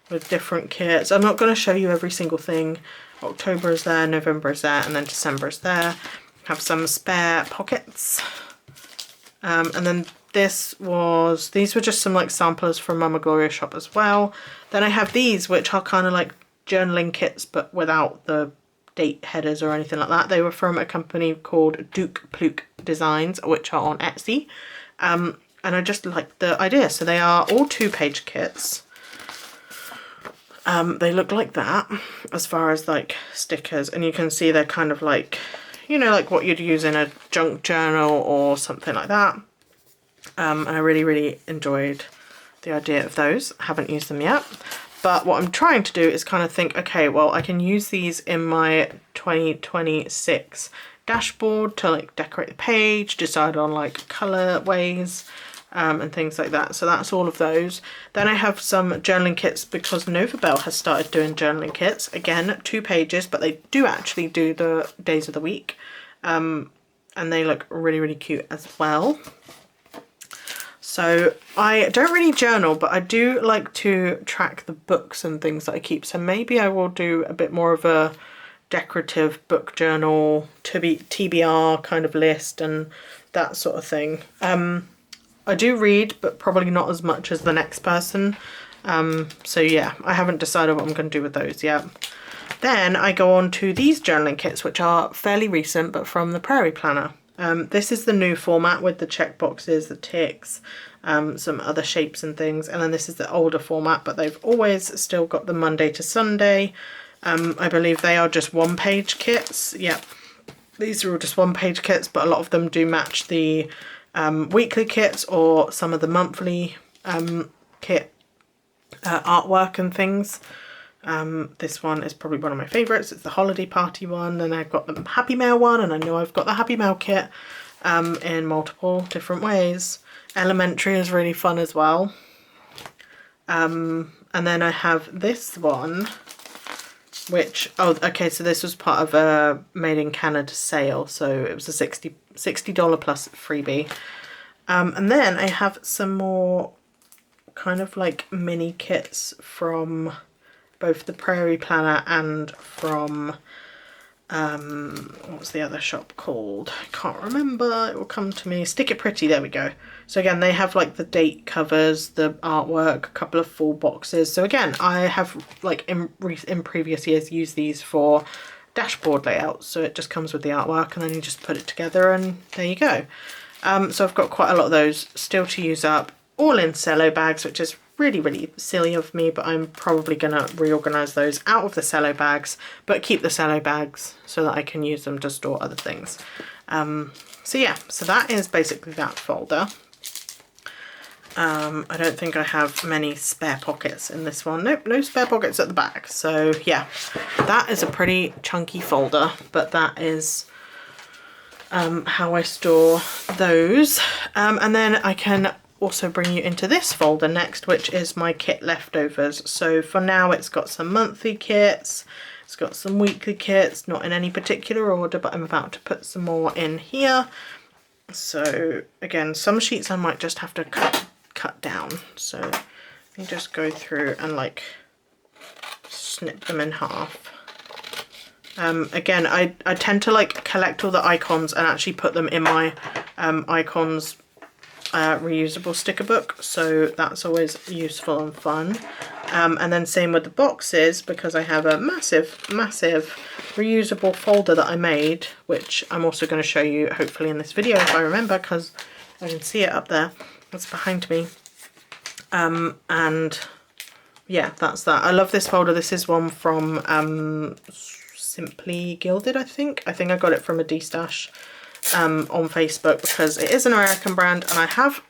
with different kits. I'm not going to show you every single thing. October is there, November is there, and then December is there. Have some spare pockets. And then these were just some like samplers from Mama Gloria shop as well. Then I have these, which are kind of like journaling kits, but without the date headers or anything like that. They were from a company called Duke Pluke Designs, which are on Etsy. And I just like the idea. So they are all 2-page kits. They look like that as far as like stickers, and you can see they're kind of like, you know, like what you'd use in a junk journal or something like that. And I really enjoyed the idea of those. I haven't used them yet, but what I'm trying to do is kind of think, okay, well, I can use these in my 2026 dashboard to like decorate the page, decide on like colour ways, and things like that. So that's all of those. Then I have some journaling kits because Novabelle has started doing journaling kits. Again, 2 pages, but they do actually do the days of the week. And they look really, really cute as well. So I don't really journal, but I do like to track the books and things that I keep. So maybe I will do a bit more of a decorative book journal, TBR kind of list and that sort of thing. I do read, but probably not as much as the next person. So yeah, I haven't decided what I'm going to do with those yet. Then I go on to these journaling kits, which are fairly recent, but from the Prairie Planner. This is the new format with the check boxes, the ticks, some other shapes and things. And then this is the older format, but they've always still got the Monday to Sunday. I believe they are just 1-page kits. Yep, these are all just 1-page kits, but a lot of them do match the weekly kits or some of the monthly kit artwork and things. This one is probably one of my favourites. It's the holiday party one, and I've got the Happy Mail one, and I know I've got the Happy Mail kit in multiple different ways. Elementary is really fun as well. And then I have this one, which, oh, okay, so this was part of a Made in Canada sale, so it was a $60 plus freebie. And then I have some more kind of like mini kits from both the Prairie Planner and from what's the other shop called? I can't remember, it will come to me. Stick It Pretty, there we go. So again, they have like the date covers, the artwork, a couple of full boxes. So again, I have like in previous years used these for dashboard layouts. So it just comes with the artwork and then you just put it together and there you go. So I've got quite a lot of those still to use up, all in cello bags, which is really, really silly of me, but I'm probably gonna reorganize those out of the cello bags, but keep the cello bags so that I can use them to store other things. So yeah, so that is basically that folder. I don't think I have many spare pockets in this one. Nope, no spare pockets at the back. So yeah, that is a pretty chunky folder, but that is how I store those. And then I can also bring you into this folder next, which is my kit leftovers. So for now it's got some monthly kits, it's got some weekly kits, not in any particular order, but I'm about to put some more in here. So again, some sheets I might just have to cut down. So let me just go through and like snip them in half. Again, I tend to like collect all the icons and actually put them in my icons reusable sticker book, so that's always useful and fun. And then same with the boxes, because I have a massive reusable folder that I made, which I'm also going to show you hopefully in this video if I remember, because I can see it up there, it's behind me. And yeah, that's that. I love this folder. This is one from Simply Gilded, I think I got it from a D-stash on Facebook, because it is an American brand and I have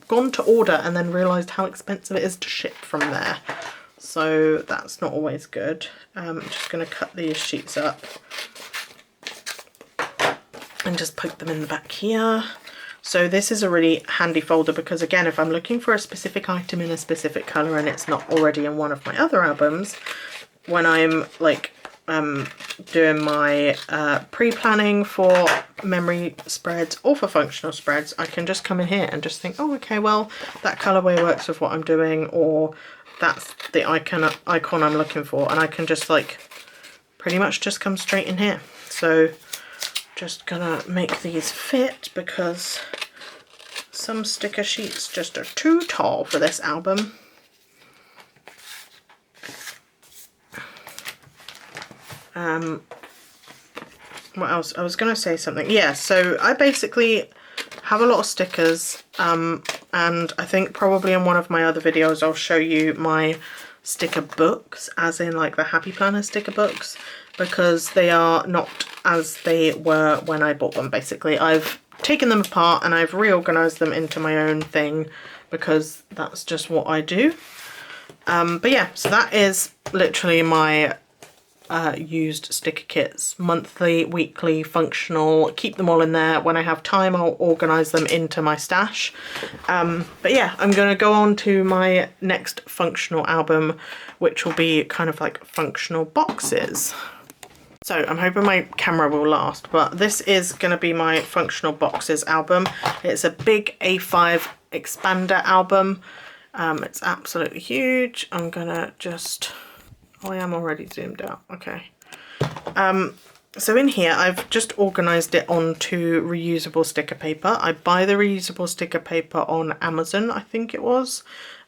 gone to order and then realised how expensive it is to ship from there, so that's not always good. I'm just going to cut these sheets up and just poke them in the back here. So this is a really handy folder because again, if I'm looking for a specific item in a specific colour and it's not already in one of my other albums, when I'm like doing my pre-planning for memory spreads or for functional spreads, I can just come in here and just think, oh okay, well that colourway works with what I'm doing, or that's the icon I'm looking for, and I can just like pretty much just come straight in here. So just gonna make these fit because some sticker sheets just are too tall for this album. What else? I was going to say something. Yeah, so I basically have a lot of stickers, and I think probably in one of my other videos I'll show you my sticker books, as in like the Happy Planner sticker books, because they are not as they were when I bought them. Basically, I've taken them apart and I've reorganized them into my own thing because that's just what I do. But yeah, so that is literally my used sticker kits, monthly, weekly, functional, keep them all in there. When I have time, I'll organise them into my stash. But yeah, I'm going to go on to my next functional album, which will be kind of like functional boxes. So I'm hoping my camera will last, but this is going to be my functional boxes album. It's a big A5 expander album. It's absolutely huge. I'm gonna just, oh, I am already zoomed out, okay. So in here, I've just organised it onto reusable sticker paper. I buy the reusable sticker paper on Amazon, I think it was.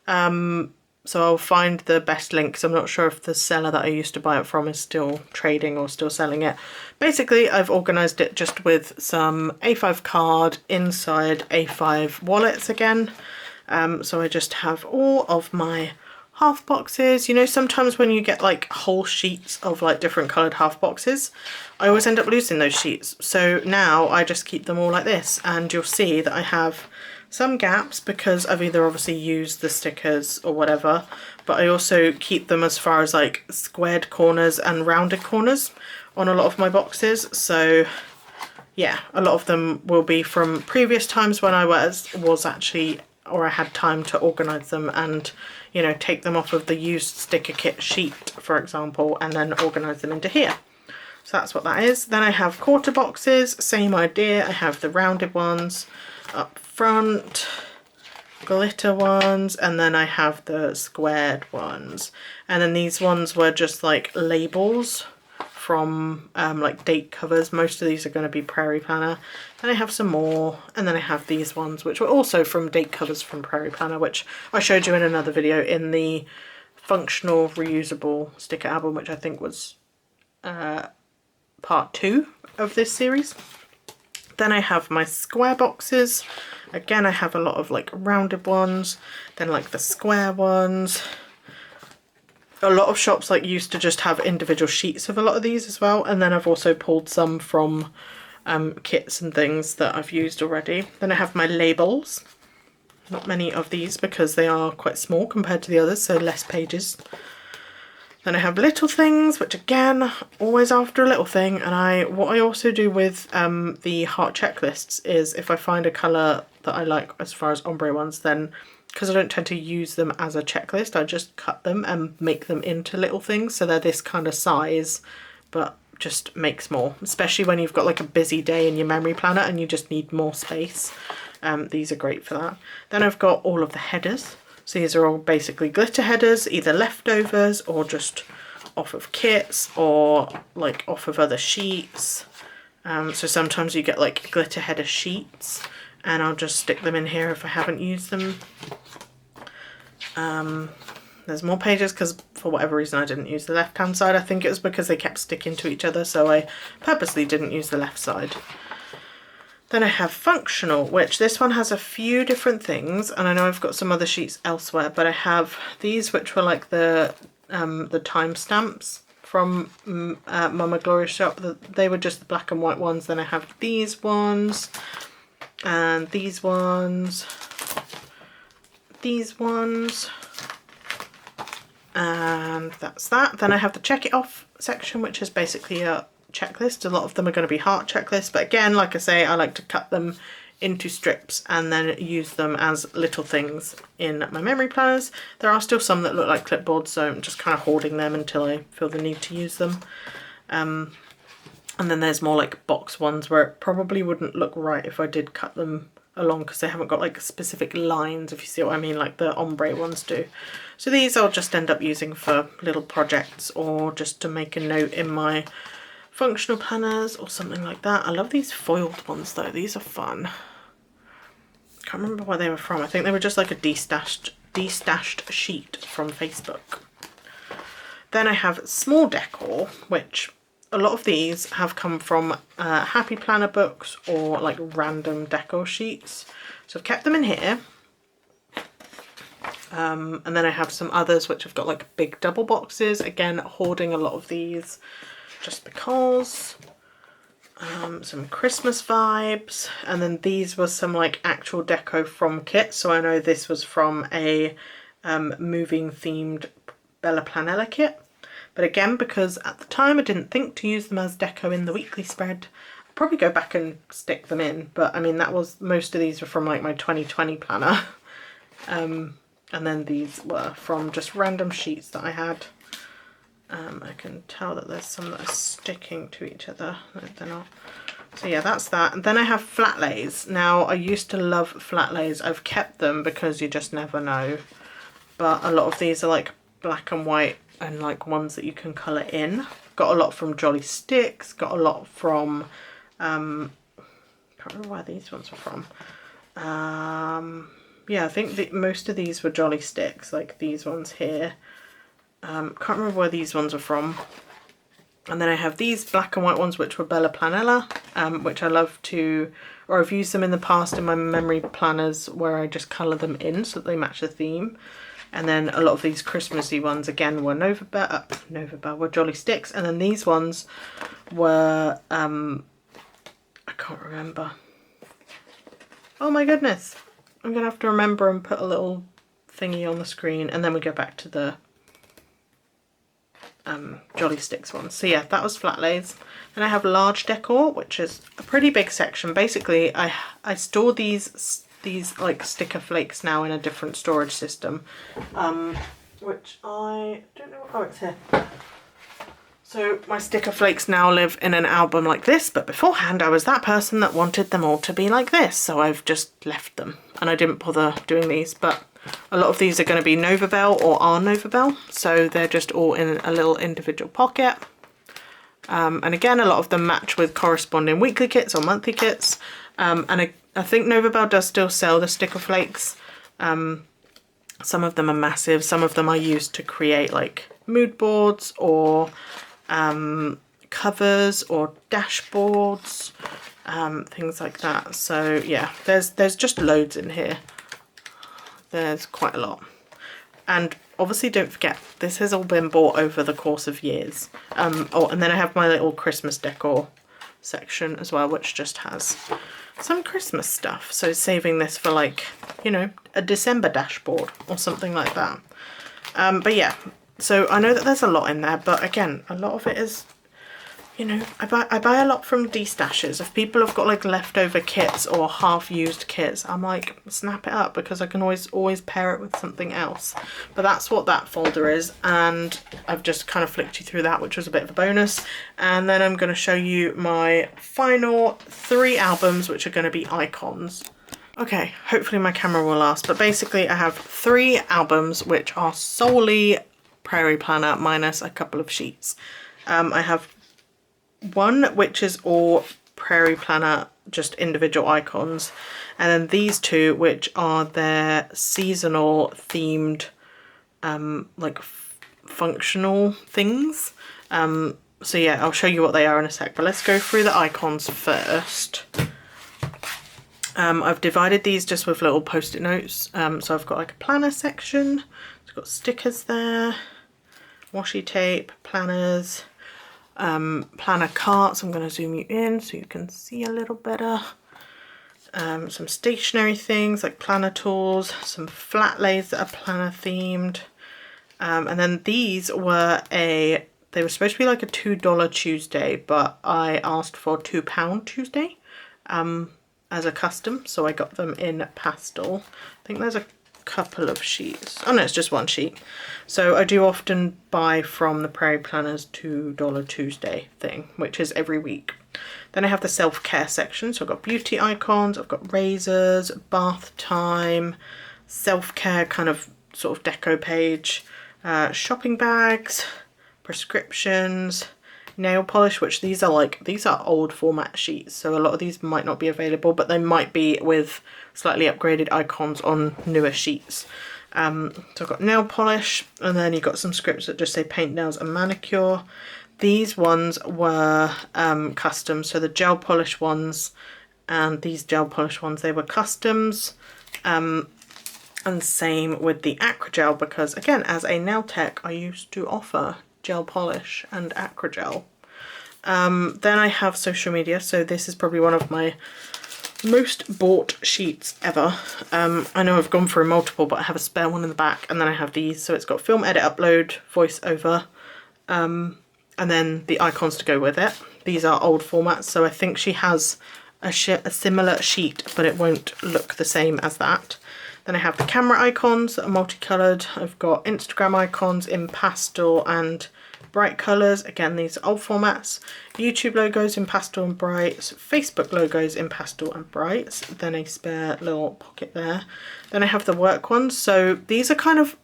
So I'll find the best link, because I'm not sure if the seller that I used to buy it from is still trading or still selling it. Basically, I've organised it just with some A5 card inside A5 wallets again. So I just have all of my half boxes. You know, sometimes when you get like whole sheets of like different coloured half boxes, I always end up losing those sheets. So now I just keep them all like this, and you'll see that I have some gaps because I've either obviously used the stickers or whatever, but I also keep them as far as like squared corners and rounded corners on a lot of my boxes. So yeah, a lot of them will be from previous times when I was actually, or I had time to organise them and, you know, take them off of the used sticker kit sheet, for example, and then organise them into here. So that's what that is. Then I have quarter boxes, same idea. I have the rounded ones up front, glitter ones, and then I have the squared ones. And then these ones were just like labels from like date covers. Most of these are going to be Prairie Planner. Then I have some more, and then I have these ones which were also from date covers from Prairie Planner, which I showed you in another video in the functional reusable sticker album, which I think was part 2 of this series. Then I have my square boxes. Again, I have a lot of like rounded ones, then like the square ones. A lot of shops like used to just have individual sheets of a lot of these as well, and then I've also pulled some from kits and things that I've used already. Then I have my labels. Not many of these because they are quite small compared to the others, so less pages. Then I have little things, which again, always after a little thing. And what I also do with the heart checklists is if I find a colour that I like as far as ombre ones, then because I don't tend to use them as a checklist, I just cut them and make them into little things. So they're this kind of size, but just makes more, especially when you've got like a busy day in your memory planner and you just need more space. These are great for that. Then I've got all of the headers. So these are all basically glitter headers, either leftovers or just off of kits or like off of other sheets. So sometimes you get like glitter header sheets, and I'll just stick them in here if I haven't used them. There's more pages because for whatever reason I didn't use the left hand side. I think it was because they kept sticking to each other, so I purposely didn't use the left side. Then I have functional, which this one has a few different things, and I know I've got some other sheets elsewhere, but I have these which were like the timestamps from Mama Gloria's shop. They were just the black and white ones. Then I have these ones, and these ones, these ones, and that's that. Then I have the check it off section, which is basically a checklist. A lot of them are going to be heart checklists, but again, like I say, I like to cut them into strips and then use them as little things in my memory planners. There are still some that look like clipboards, so I'm just kind of hoarding them until I feel the need to use them. And then there's more like box ones where it probably wouldn't look right if I did cut them along because they haven't got like specific lines, if you see what I mean, like the ombre ones do. So these I'll just end up using for little projects or just to make a note in my functional planners or something like that. I love these foiled ones though, these are fun. Can't remember where they were from. I think they were just like a destashed sheet from Facebook. Then I have small decor, which a lot of these have come from Happy Planner books or like random decor sheets. So I've kept them in here. And then I have some others which have got like big double boxes. Again, hoarding a lot of these just because. Some Christmas vibes, and then these were some like actual deco from kits. So I know this was from a moving themed Bella Planella kit. But again, because at the time I didn't think to use them as deco in the weekly spread, I'd probably go back and stick them in. But I mean, that was, most of these were from like my 2020 planner. And then these were from just random sheets that I had. I can tell that there's some that are sticking to each other. No, they're not. So yeah, that's that. And then I have flat lays. Now, I used to love flat lays. I've kept them because you just never know. But a lot of these are like black and white and like ones that you can colour in. Got a lot from Jolly Sticks. Got a lot from, can't remember where these ones were from. Yeah, I think most of these were Jolly Sticks, like these ones here. Can't remember where these ones are from. And then I have these black and white ones, which were Bella Planella, which I love to, or I've used them in the past in my memory planners where I just colour them in so that they match the theme. And then a lot of these Christmassy ones, again, were were Jolly Sticks. And then these ones were, I can't remember. Oh my goodness. I'm going to have to remember and put a little thingy on the screen, and then we go back to the Jolly Sticks one. So yeah, that was flat lays. Then I have large decor, which is a pretty big section. Basically, I store these like sticker flakes now in a different storage system, which I don't know. Oh, it's here. So my sticker flakes now live in an album like this, but beforehand I was that person that wanted them all to be like this, so I've just left them and I didn't bother doing these. But a lot of these are going to be Nova Bell or are Nova Bell, so they're just all in a little individual pocket. And again, a lot of them match with corresponding weekly kits or monthly kits. And I think Nova Bell does still sell the sticker flakes. Some of them are massive, some of them are used to create like mood boards or covers or dashboards, things like that. So yeah, there's just loads in here. There's quite a lot. And obviously don't forget, this has all been bought over the course of years. Oh, and then I have my little Christmas decor section as well, which just has some Christmas stuff. So saving this for like, you know, a December dashboard or something like that. But yeah, so I know that there's a lot in there, but again, a lot of it is, you know, I buy a lot from D-stashes. If people have got like leftover kits or half-used kits, I'm like, snap it up, because I can always pair it with something else. But that's what that folder is, and I've just kind of flicked you through that, which was a bit of a bonus. And then I'm going to show you my final 3 albums, which are going to be icons. Okay, hopefully my camera will last, but basically I have 3 albums which are solely Prairie Planner minus a couple of sheets. I have one which is all Prairie Planner, just individual icons, and then these 2 which are their seasonal themed like functional things. So yeah, I'll show you what they are in a sec, but let's go through the icons first. I've divided these just with little post-it notes. So I've got like a planner section, it's got stickers there, washi tape, planners, planner carts. I'm going to zoom you in so you can see a little better. Some stationery things like planner tools, some flat lays that are planner themed. And then these were they were supposed to be like a $2 Tuesday, but I asked for £2 Tuesday as a custom, so I got them in pastel. I think there's a couple of sheets. Oh no, it's just one sheet. So I do often buy from the Prairie Planners $2 Tuesday thing, which is every week. Then I have the self-care section. So I've got beauty icons, I've got razors, bath time, self-care kind of sort of deco page, shopping bags, prescriptions, nail polish, which these are old format sheets, so a lot of these might not be available, but they might be with slightly upgraded icons on newer sheets. So I've got nail polish, and then you've got some scripts that just say paint, nails and manicure. These ones were custom, so the gel polish ones and these gel polish ones, they were customs. And same with the acrygel, because again, as a nail tech, I used to offer gel polish and acrygel. Then I have social media, so this is probably one of my most bought sheets ever. I know I've gone through multiple, but I have a spare one in the back, and then I have these. So it's got film, edit, upload, voiceover, and then the icons to go with it. These are old formats, so and then the icons to go with it. These are old formats, so I think she has a similar sheet, but it won't look the same as that. Then I have the camera icons that are multicolored. I've got Instagram icons in pastel and bright colours. Again, these are old formats. YouTube logos in pastel and brights. Facebook logos in pastel and brights. Then a spare little pocket there. Then I have the work ones. So these are kind of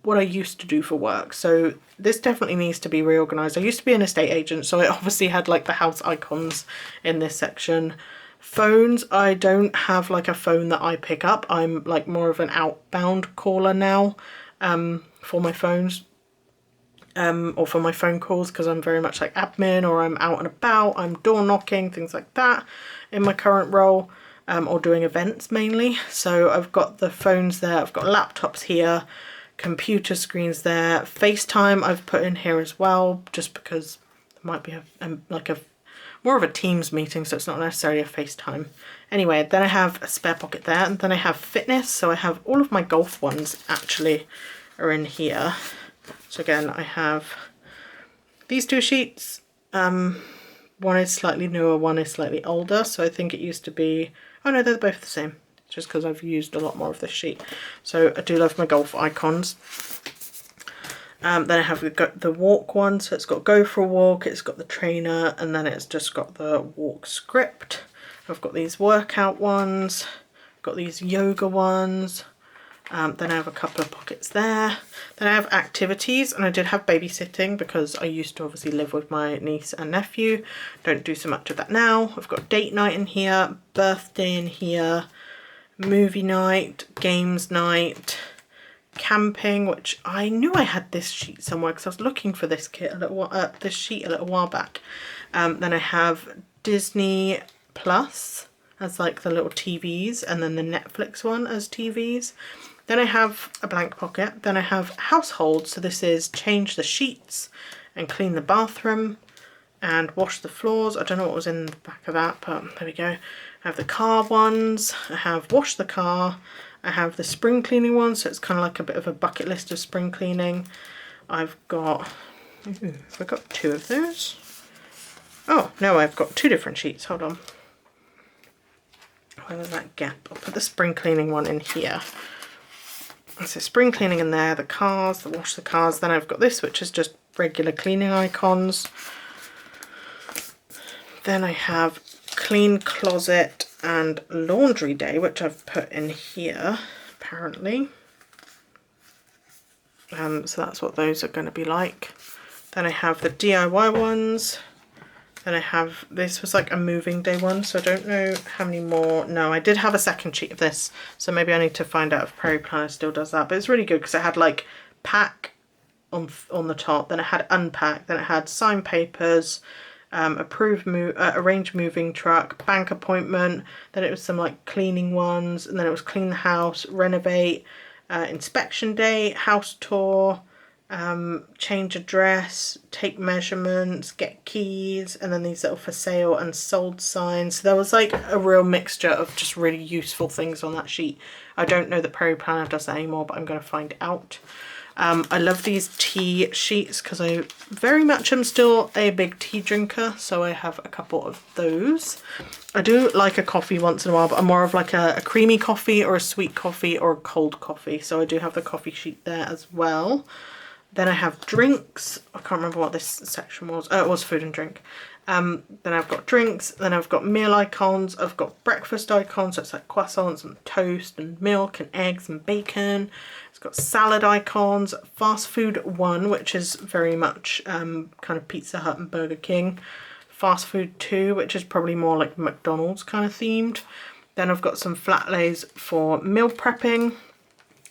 what I used to do for work. So this definitely needs to be reorganized. I used to be an estate agent, so I obviously had like the house icons in this section. Phones, I don't have like a phone that I pick up. I'm like more of an outbound caller now for my phones or for my phone calls, because I'm very much like admin, or I'm out and about, I'm door knocking, things like that in my current role, or doing events mainly. So I've got the phones there, I've got laptops here, computer screens there. FaceTime I've put in here as well, just because there might be like a more of a Teams meeting, so it's not necessarily a FaceTime. Anyway, then I have a spare pocket there, and then I have fitness. So I have all of my golf ones actually are in here. So again, I have these two sheets. One is slightly newer, one is slightly older. So I think it used to be, oh no, they're both the same, just because I've used a lot more of this sheet. So I do love my golf icons. Then I have the walk one, so it's got go for a walk, it's got the trainer, and then it's just got the walk script. I've got these workout ones, got these yoga ones. Then I have a couple of pockets there. Then I have activities, and I did have babysitting because I used to obviously live with my niece and nephew. Don't do so much of that now. I've got date night in here, birthday in here, movie night, games night, camping, which I knew I had this sheet somewhere because I was looking for this kit this sheet a little while back. Then I have Disney Plus as like the little TVs, and then the Netflix one as TVs. Then I have a blank pocket. Then I have household, so this is change the sheets and clean the bathroom and wash the floors. I don't know what was in the back of that, but there we go. I have the car ones, I have wash the car, I have the spring cleaning one, so it's kind of like a bit of a bucket list of spring cleaning. I've got, have I got two of those? Oh, no, I've got two different sheets, hold on. Where did that gap? I'll put the spring cleaning one in here. So spring cleaning in there, the cars, the wash the cars. Then I've got this, which is just regular cleaning icons. Then I have clean closet and laundry day, which I've put in here, apparently. So that's what those are going to be like. Then I have the DIY ones. Then I have, this was like a moving day one, so I don't know how many more. No, I did have a second sheet of this, so maybe I need to find out if Prairie Planner still does that. But it's really good because it had like pack on the top, then it had unpack, then it had sign papers, arrange moving truck, bank appointment, then it was some like cleaning ones, and then it was clean the house, renovate, inspection day, house tour, change address, take measurements, get keys, and then these little for sale and sold signs. So there was like a real mixture of just really useful things on that sheet. I don't know that Prairie Planner does that anymore, but I'm going to find out. I love these tea sheets because I very much am still a big tea drinker, so I have a couple of those. I do like a coffee once in a while, but I'm more of like a creamy coffee or a sweet coffee or a cold coffee, so I do have the coffee sheet there as well. Then I have drinks. I can't remember what this section was. Oh, it was food and drink. Then I've got drinks. Then I've got meal icons. I've got breakfast icons. So it's like croissants and toast and milk and eggs and bacon. It's got salad icons. Fast food one, which is very much kind of Pizza Hut and Burger King. Fast food two, which is probably more like McDonald's kind of themed. Then I've got some flat lays for meal prepping.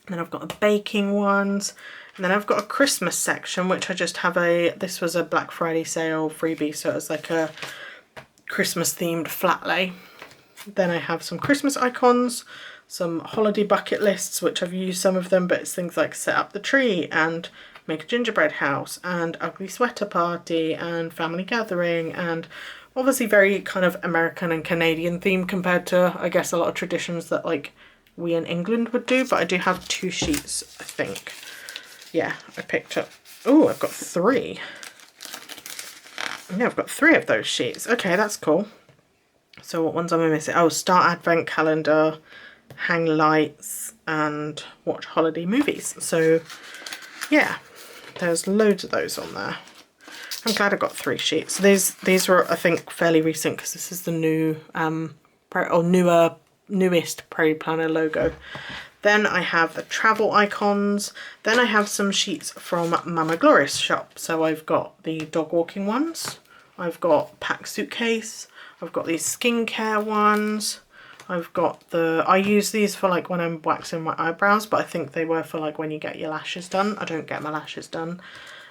Then I've got the baking ones. And then I've got a Christmas section, which I just have this was a Black Friday sale freebie, so it was like a Christmas themed flat lay. Then I have some Christmas icons, some holiday bucket lists, which I've used some of them, but it's things like set up the tree and make a gingerbread house and ugly sweater party and family gathering, and obviously very kind of American and Canadian themed compared to, I guess, a lot of traditions that like we in England would do. But I do have two sheets, I think. Yeah, I picked up Oh, I've got 3. Yeah, I've got 3 of those sheets. Okay, that's cool. So what ones am I missing? Oh, start advent calendar, hang lights, and watch holiday movies. So yeah, there's loads of those on there. I'm glad I got 3 sheets. These were, I think, fairly recent because this is the new newest Prairie Planner logo. Then I have the travel icons. Then I have some sheets from Mama Gloria's shop. So I've got the dog walking ones. I've got pack suitcase. I've got these skincare ones. I've got I use these for like when I'm waxing my eyebrows, but I think they were for like when you get your lashes done. I don't get my lashes done.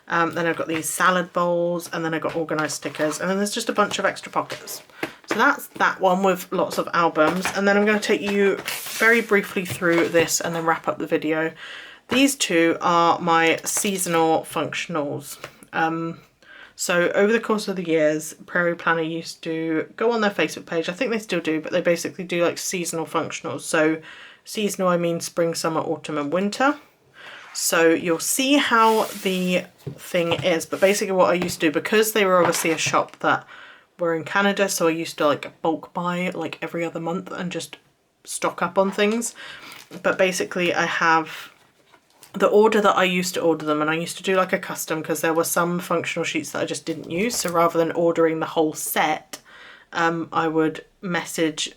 Then I've got these salad bowls, and then I've got organised stickers, and then there's just a bunch of extra pockets. So that's that one with lots of albums. And then I'm going to take you very briefly through this and then wrap up the video. These 2 are my seasonal functionals. So over the course of the years, Prairie Planner used to go on their Facebook page. I think they still do, but they basically do like seasonal functionals. So seasonal, I mean spring, summer, autumn and winter. So you'll see how the thing is, but basically what I used to do, because they were obviously a shop that were in Canada, so I used to like bulk buy like every other month and just stock up on things. But basically I have the order that I used to order them, and I used to do like a custom because there were some functional sheets that I just didn't use. So rather than ordering the whole set, I would message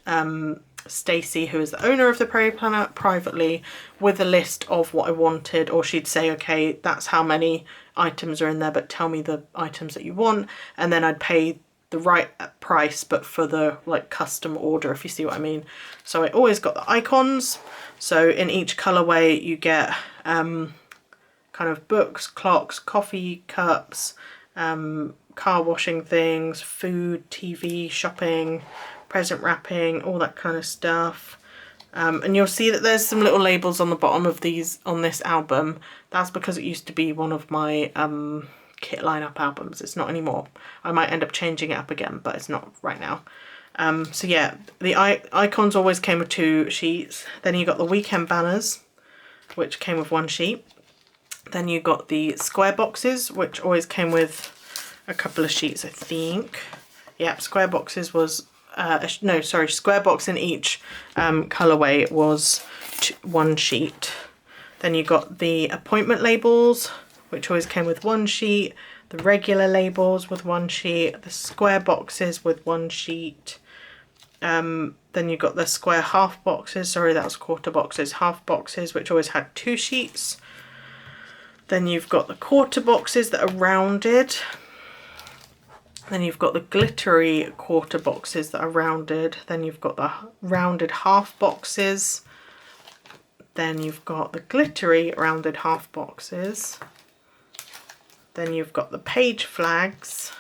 Stacey, who is the owner of the Prairie Planner, privately with a list of what I wanted, or she'd say, okay, that's how many items are in there, but tell me the items that you want, and then I'd pay the right price but for the like custom order, if you see what I mean. So I always got the icons. So in each colorway you get kind of books, clocks, coffee cups, car washing things, food, TV, shopping, present wrapping, all that kind of stuff. And you'll see that there's some little labels on the bottom of these on this album. That's because it used to be one of my kit lineup albums. It's not anymore. I might end up changing it up again, but it's not right now. So yeah, the icons always came with 2 sheets. Then you got the weekend banners, which came with 1 sheet. Then you got the square boxes, which always came with a couple of sheets, I think. Yeah, square boxes was no, sorry, square box in each colorway was 1 sheet. Then you got the appointment labels, which always came with 1 sheet. The regular labels with 1 sheet. The square boxes with 1 sheet. Then you got the square half boxes. Sorry, that was quarter boxes. Half boxes, which always had 2 sheets. Then you've got the quarter boxes that are rounded. Then you've got the glittery quarter boxes that are rounded. Then you've got the rounded half boxes. Then you've got the glittery rounded half boxes. Then you've got the page flags.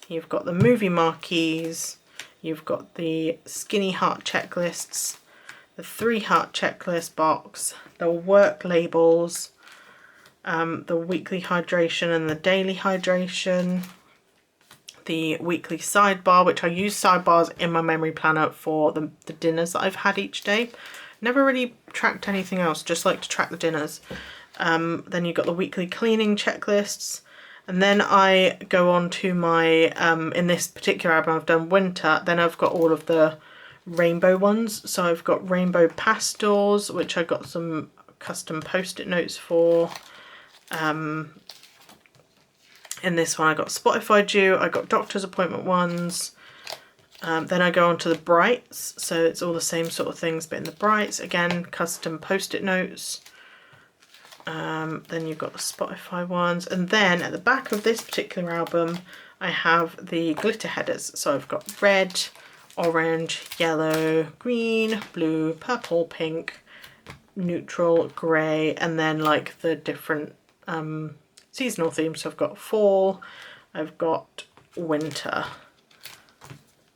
You've got the movie marquees. You've got the skinny heart checklists. The 3 heart checklist box. The work labels. The weekly hydration and the daily hydration. The weekly sidebar, which I use sidebars in my memory planner for the dinners that I've had each day. Never really tracked anything else, just like to track the dinners. Then you've got the weekly cleaning checklists. And then I go on to my, in this particular album I've done winter, then I've got all of the rainbow ones. So I've got rainbow pastels, which I got some custom post-it notes for. In this one I got Spotify due, I got doctor's appointment ones. Then I go on to the brights, so it's all the same sort of things but in the brights. Again, custom post-it notes. Then you've got the Spotify ones. And then at the back of this particular album I have the glitter headers. So I've got red, orange, yellow, green, blue, purple, pink, neutral, grey, and then like the different seasonal themes. So I've got fall, I've got winter,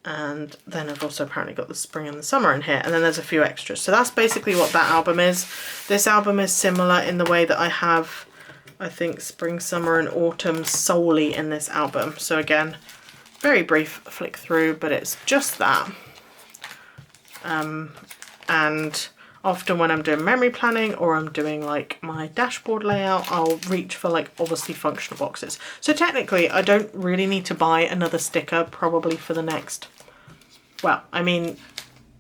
and then I've also apparently got the spring and the summer in here, and then there's a few extras. So that's basically what that album is. This album is similar in the way that I have, I think, spring, summer and autumn solely in this album. So again, very brief flick through, but it's just that. And Often when I'm doing memory planning or I'm doing like my dashboard layout, I'll reach for like obviously functional boxes. So technically I don't really need to buy another sticker probably for the next, well, I mean,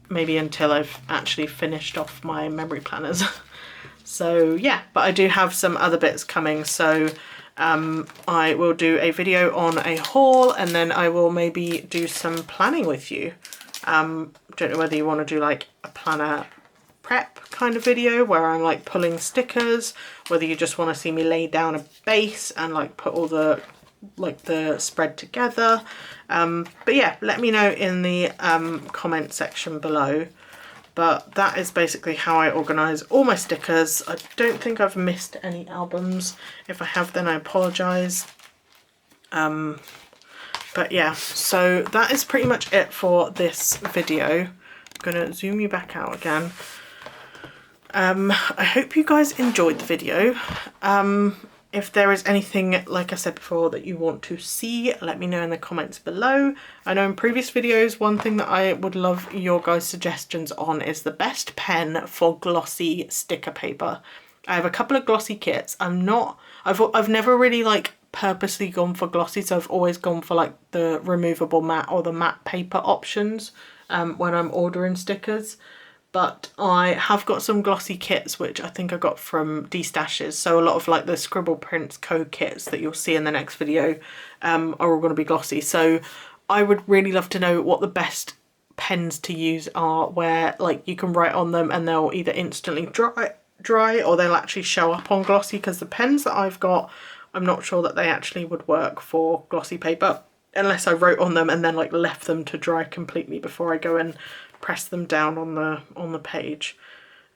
maybe until I've actually finished off my memory planners. So yeah, but I do have some other bits coming. So I will do a video on a haul, and then I will maybe do some planning with you. Don't know whether you want to do like a planner prep kind of video where I'm like pulling stickers, whether you just want to see me lay down a base and like put all the spread together. But yeah, let me know in the comment section below. But that is basically how I organise all my stickers. I don't think I've missed any albums. If I have, then I apologise. But yeah, so that is pretty much it for this video. I'm going to zoom you back out again. I hope you guys enjoyed the video. If there is anything, like I said before, that you want to see, let me know in the comments below. I know in previous videos, one thing that I would love your guys' suggestions on is the best pen for glossy sticker paper. I have a couple of glossy kits. I've never really like purposely gone for glossy, so I've always gone for like the removable matte or the matte paper options when I'm ordering stickers. But I have got some glossy kits, which I think I got from D-Stashes. So a lot of like the Scribble Prints code kits that you'll see in the next video are all going to be glossy. So I would really love to know what the best pens to use are, where like you can write on them and they'll either instantly dry or they'll actually show up on glossy, because the pens that I've got, I'm not sure that they actually would work for glossy paper unless I wrote on them and then like left them to dry completely before I go and press them down on the page.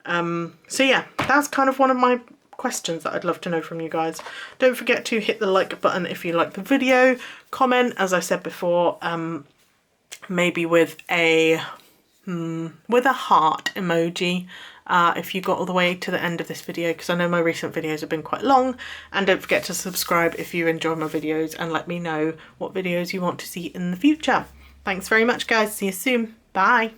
So yeah, that's kind of one of my questions that I'd love to know from you guys. Don't forget to hit the like button if you like the video, comment, as I said before, maybe with a heart emoji if you got all the way to the end of this video, because I know my recent videos have been quite long. And don't forget to subscribe if you enjoy my videos, and let me know what videos you want to see in the future. Thanks very much guys, see you soon, bye.